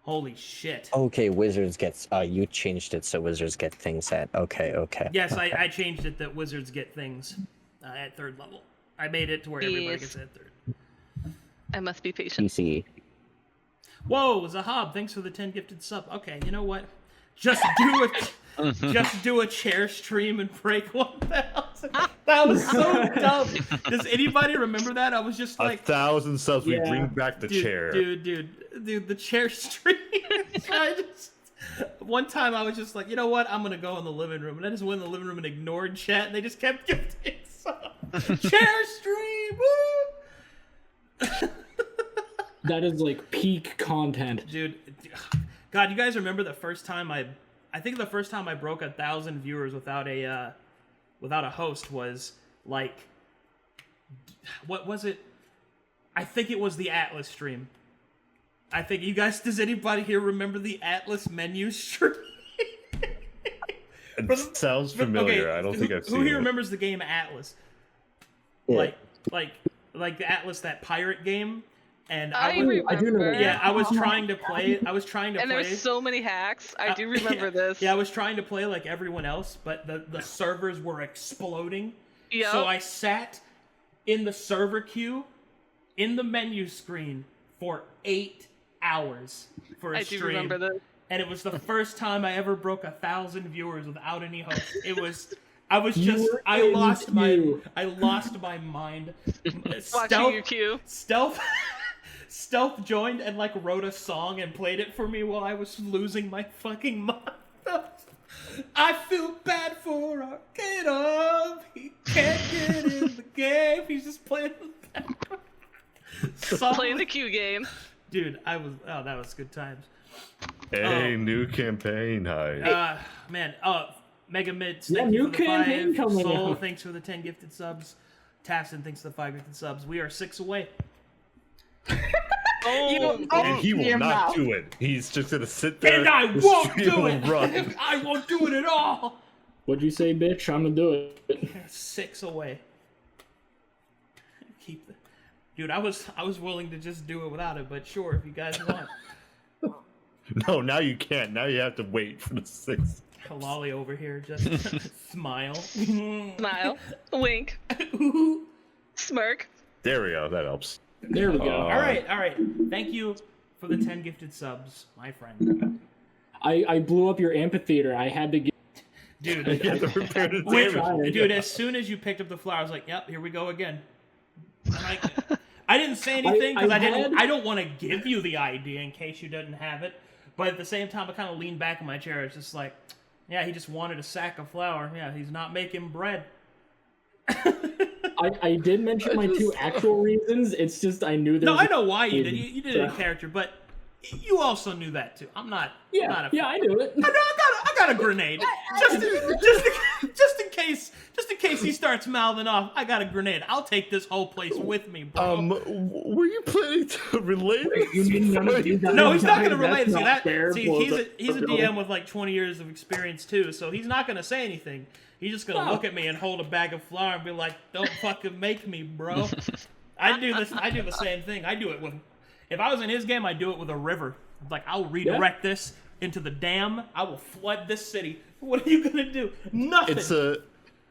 Holy shit. Okay, wizards gets. You changed it so wizards get things at. Okay. Yes, I changed it that wizards get things at 3rd level. I made it to where everybody gets it at 3rd. I must be patient. PC. Whoa, Zahab, thanks for the 10 gifted sub. Okay, you know what? Just do a chair stream and break 1,000. That was so dumb. Does anybody remember that? I was just like 1,000 subs. We bring back the chair. Dude, the chair stream. One time I was just like, you know what? I'm gonna go in the living room, and I just went in the living room and ignored chat, and they just kept gifting subs. Chair stream. Woo! That is like peak content, dude. God, you guys remember the first time I think the first time I broke 1,000 viewers without a host was like, what was it? I think it was the Atlas stream. I think you guys. Does anybody here remember the Atlas menu stream? It sounds familiar. Okay, I don't think I've seen it. Who here remembers the game Atlas? Yeah. Like the Atlas, that pirate game. And I remember. Yeah, I was trying to play. And there's so many hacks. I do remember this. Yeah, I was trying to play like everyone else, but the servers were exploding. Yep. So I sat in the server queue, in the menu screen for 8 hours for a stream. I do remember this. And it was the first time I ever broke 1,000 viewers without any host. I lost my mind. Watching your queue. Stealth joined and like wrote a song and played it for me while I was losing my fucking mind. I feel bad for Arcadum. He can't get in the game. He's just playing the background. Playing the queue game. Dude, that was good times. Hey, new campaign. Hi. Man. Mega Mids, thank you for the 5. Soul, thanks for the 10 gifted subs. Tassin, thanks for the 5 gifted subs. We are 6 away. And he will not do it. He's just gonna sit there. And I won't do it. I won't do it at all. What'd you say, bitch? I'm gonna do it. 6 away. Dude, I was willing to just do it without it, but sure, if you guys want. No, now you can't. Now you have to wait for the 6. Lolly over here, just smile. Smile. Wink. Smirk. There we go. That helps. There we go. All right. Thank you for the 10 gifted subs, my friend. I blew up your amphitheater. I had to get... Dude, you have to repair the damage. Dude, as soon as you picked up the flower, I was like, yep, here we go again. I didn't say anything because I don't want to give you the idea in case you didn't have it. But at the same time, I kind of leaned back in my chair. It's just like, yeah, he just wanted a sack of flour. Yeah, he's not making bread. I did mention my 2 actual reasons. It's just I knew there. No, I know why you did. You did it in character, but you also knew that too. I'm not. Yeah, not I knew it. I got a grenade. Just in case he starts mouthing off. I got a grenade. I'll take this whole place with me, bro. Were you planning to relate it? No, he's not gonna relate it. See, he's a DM with like 20 years of experience too, so he's not gonna say anything. He's just gonna look at me and hold a bag of flour and be like, "Don't fucking make me, bro." I do the same thing. I do it with. If I was in his game, I'd do it with a river. Like, I'll redirect this into the dam. I will flood this city. What are you gonna do? Nothing.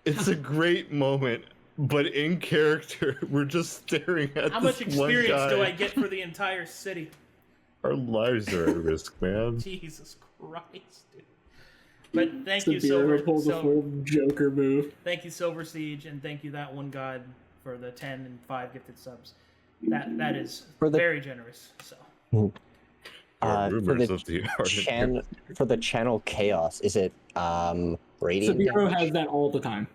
It's a great moment, but in character, we're just staring at how this much experience one guy. do I get for the entire city? Our lives are at risk, man. Jesus Christ, dude. But thank you, Silver. Pulls a full Joker move. Thank you, Silver Siege, and thank you, that one god, for the 10 and 5 gifted subs. That is very generous. So. rumors of the Ardent for the channel chaos, is it radiant Sabeiro damage? has that all the time.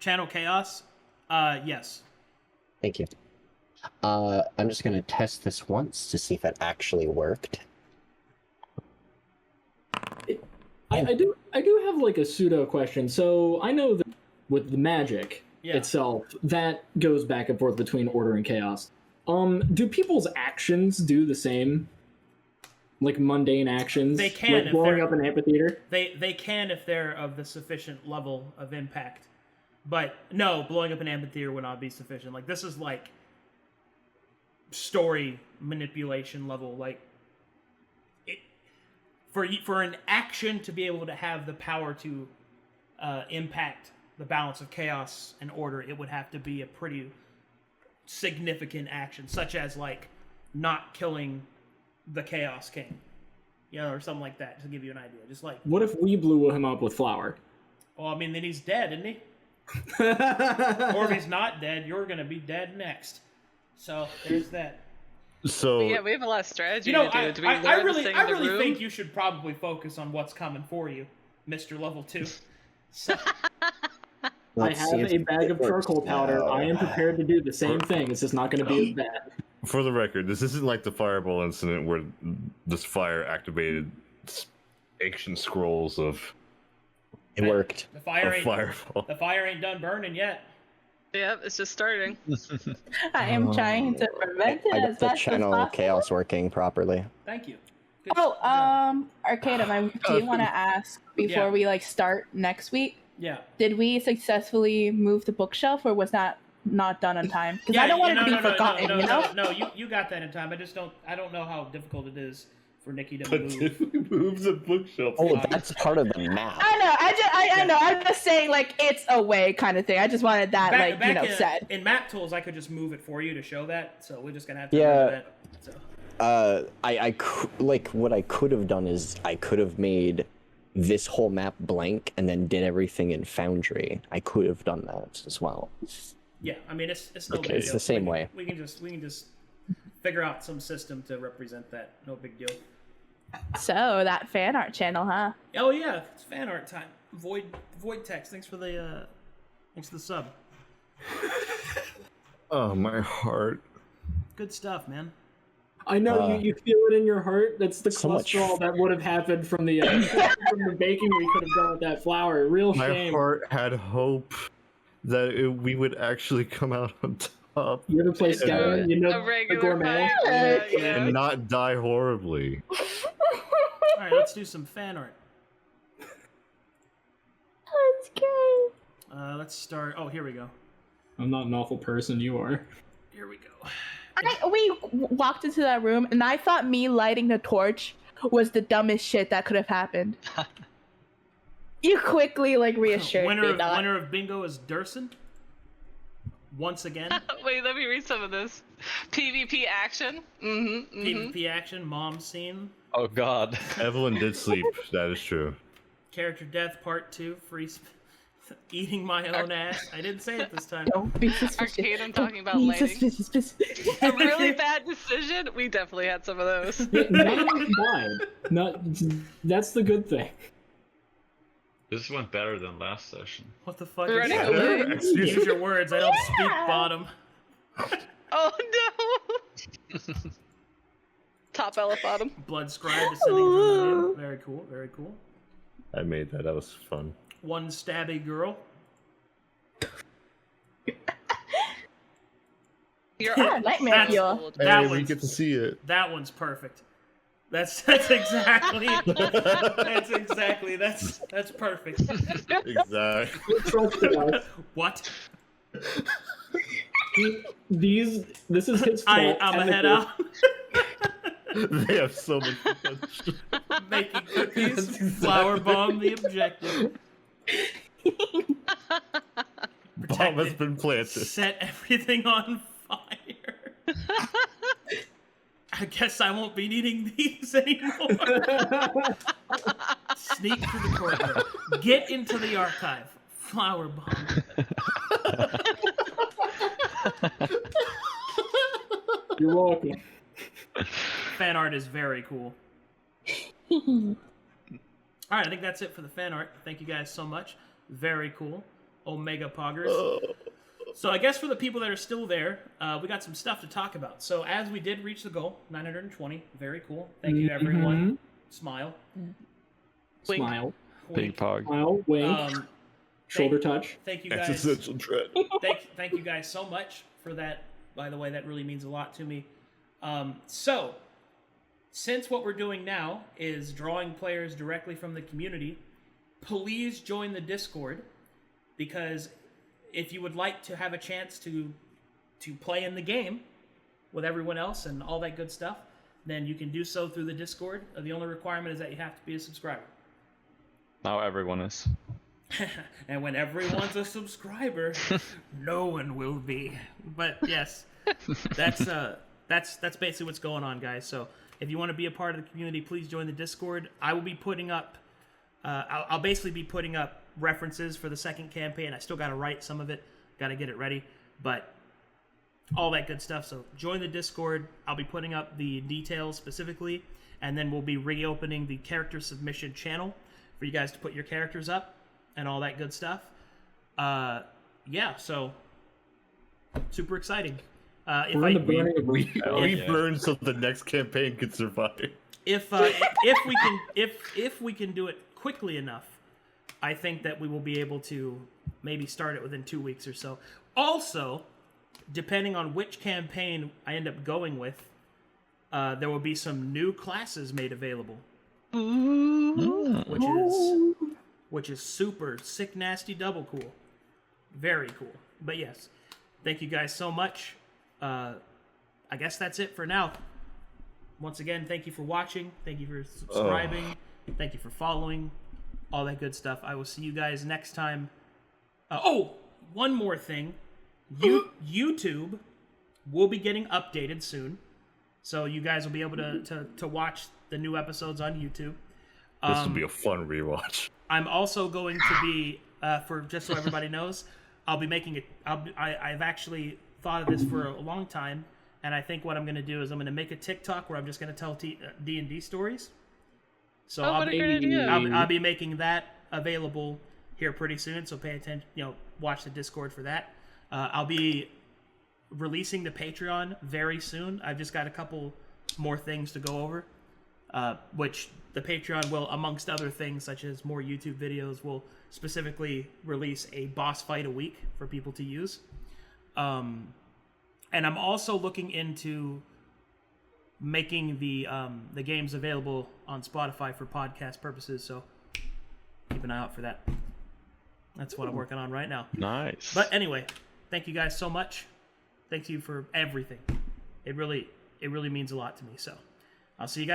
Channel chaos? Yes. Thank you. I'm just gonna test this once to see if it actually worked. I do have like a pseudo question. So I know that with the magic itself, that goes back and forth between order and chaos. Do people's actions do the same? Like mundane actions? They can like if blowing they're- up an amphitheater? They can if they're of the sufficient level of impact. But no, blowing up an amphitheater would not be sufficient. Like, this is like story manipulation level. Like, for an action to be able to have the power to impact the balance of chaos and order, it would have to be a pretty significant action, such as like not killing the Chaos King, or something like that, to give you an idea. Just like, What if we blew him up with flour? well, I mean, then he's dead, isn't he? Or if he's not dead, you're gonna be dead next. So there's that. So Yeah, we have a lot of strategy You know, to do. Do we I learn really, to stay I in the really room? think you should probably focus on what's coming for you, Mr. Level 2. So, I have a bag of charcoal powder. I am prepared to do the same thing. It's just not going to be as bad. for the record, this isn't like the fireball incident where this fire activated ancient scrolls of It worked. the fire ain't fireball. the fire ain't done burning yet. Yep, it's just starting. I am trying to prevent it I as got the best as channel possible. chaos working properly. Thank you. Good Oh, job. Arcadum, I do want to ask before Yeah. we like start next week. Yeah. Did we successfully move the bookshelf, or was that not done on time? Because I don't want it to be forgotten. No, you know? no, you got that in time. I don't know how difficult it is for Nikki to But move. if we move the bookshelf, Oh, that's part of the map. I know. I know. I'm just saying, like, it's a way kind of thing. I just wanted that, said. In map tools, I could just move it for you to show that. So we're just gonna have to Yeah. remember that. So. What I could have done is I could have made this whole map blank and then did everything in Foundry. I could have done that as well. Yeah, I mean it's no Okay, big it's deal. the same we way. We can just figure out some system to represent that. No big deal. So that fan art channel, huh? Oh yeah, it's fan art time. Void text. Thanks for the sub. Oh, my heart. Good stuff, man. I know you feel it in your heart. That's the So much cholesterol that would have happened from the from the baking we could have done with that flour. Real My shame. heart had hope that we would actually come out on top You ever play Skyrim? You know A the regular gourmet. fire. Yeah. and not die horribly. All right, let's do some fan art. That's great. Let's start. Oh, here we go. I'm not an awful person. You are. Here we go. We walked into that room, and I thought me lighting the torch was the dumbest shit that could have happened. You quickly reassured me. Winner of bingo is Durson. Once again. Wait, let me read some of this. PvP action. PvP action. Mom scene. Oh god. Evelyn did sleep. That is true. Character death part 2. Eating my own ass. I didn't say it this time. Don't be suspicious. Arcadum talking about Be lighting. suspicious. A really bad decision. We definitely had some of those. None of us died. That's the good thing. This went better than last session. What the fuck Running is away. that? Use your words. I don't speak bottom. Oh no! Top bottom. Blood scribe descending from the name. Very cool. Very cool. I made that. That was fun. One stabby girl. Your Yeah, nightmare fuel. That Hey, we one's- get to see it. That one's perfect. That's exactly that's perfect. Exactly. Trusted us. What? This is his fault. I'm and a the head group. out. They have so much potential. Making cookies. Flower bomb the objective. Bomb has been planted. Set everything on fire. I guess I won't be needing these anymore. Sneak through the corridor. Get into the archive. Flower bomb. You're welcome. fan art is very cool. All right, I think that's it for the fan art. Thank you guys so much. Very cool. Omega Poggers. So I guess for the people that are still there, we got some stuff to talk about. So as we did reach the goal, 920. Very cool. Thank you, everyone. Smile. Smile. Big pog. Smile. Wink. Shoulder touch. Thank you guys. Existential dread. Thank you guys so much for that. By the way, that really means a lot to me. So, since what we're doing now is drawing players directly from the community, please join the Discord, because if you would like to have a chance to play in the game with everyone else and all that good stuff, then you can do so through the Discord. The only requirement is that you have to be a subscriber. Now everyone is. And when everyone's a subscriber, no one will be. But yes, that's basically what's going on, guys. So if you want to be a part of the community, please join the Discord. I will be putting up, I'll basically be putting up references for the second campaign. I still got to write some of it, got to get it ready, but all that good stuff. So join the Discord. I'll be putting up the details specifically, and then we'll be reopening the character submission channel for you guys to put your characters up and all that good stuff. Yeah, so super exciting. We're in the burning of We burn so the next campaign can survive. If we can do it quickly enough, I think that we will be able to maybe start it within 2 weeks or so. Also, depending on which campaign I end up going with, there will be some new classes made available, which is super sick, nasty, double cool. Very cool. But yes, thank you guys so much. I guess that's it for now. Once again, thank you for watching. Thank you for subscribing. Thank you for following. All that good stuff. I will see you guys next time. One more thing. YouTube will be getting updated soon. So you guys will be able to watch the new episodes on YouTube. This will be a fun rewatch. I'm also going to be, for just so everybody knows, I'll be making it. I've actually thought of this for a long time, and I think what I'm going to do is I'm going to make a TikTok where I'm just going to tell D&D stories. So what a great idea. I'll be making that available here pretty soon. So pay attention. Watch the Discord for that. I'll be releasing the Patreon very soon. I've just got a couple more things to go over, which the Patreon will, amongst other things, such as more YouTube videos, will specifically release a boss fight a week for people to use. And I'm also looking into making the games available on Spotify for podcast purposes, so keep an eye out for that. That's what I'm working on right now. Nice. But anyway, thank you guys so much. Thank you for everything. It really means a lot to me. So I'll see you guys.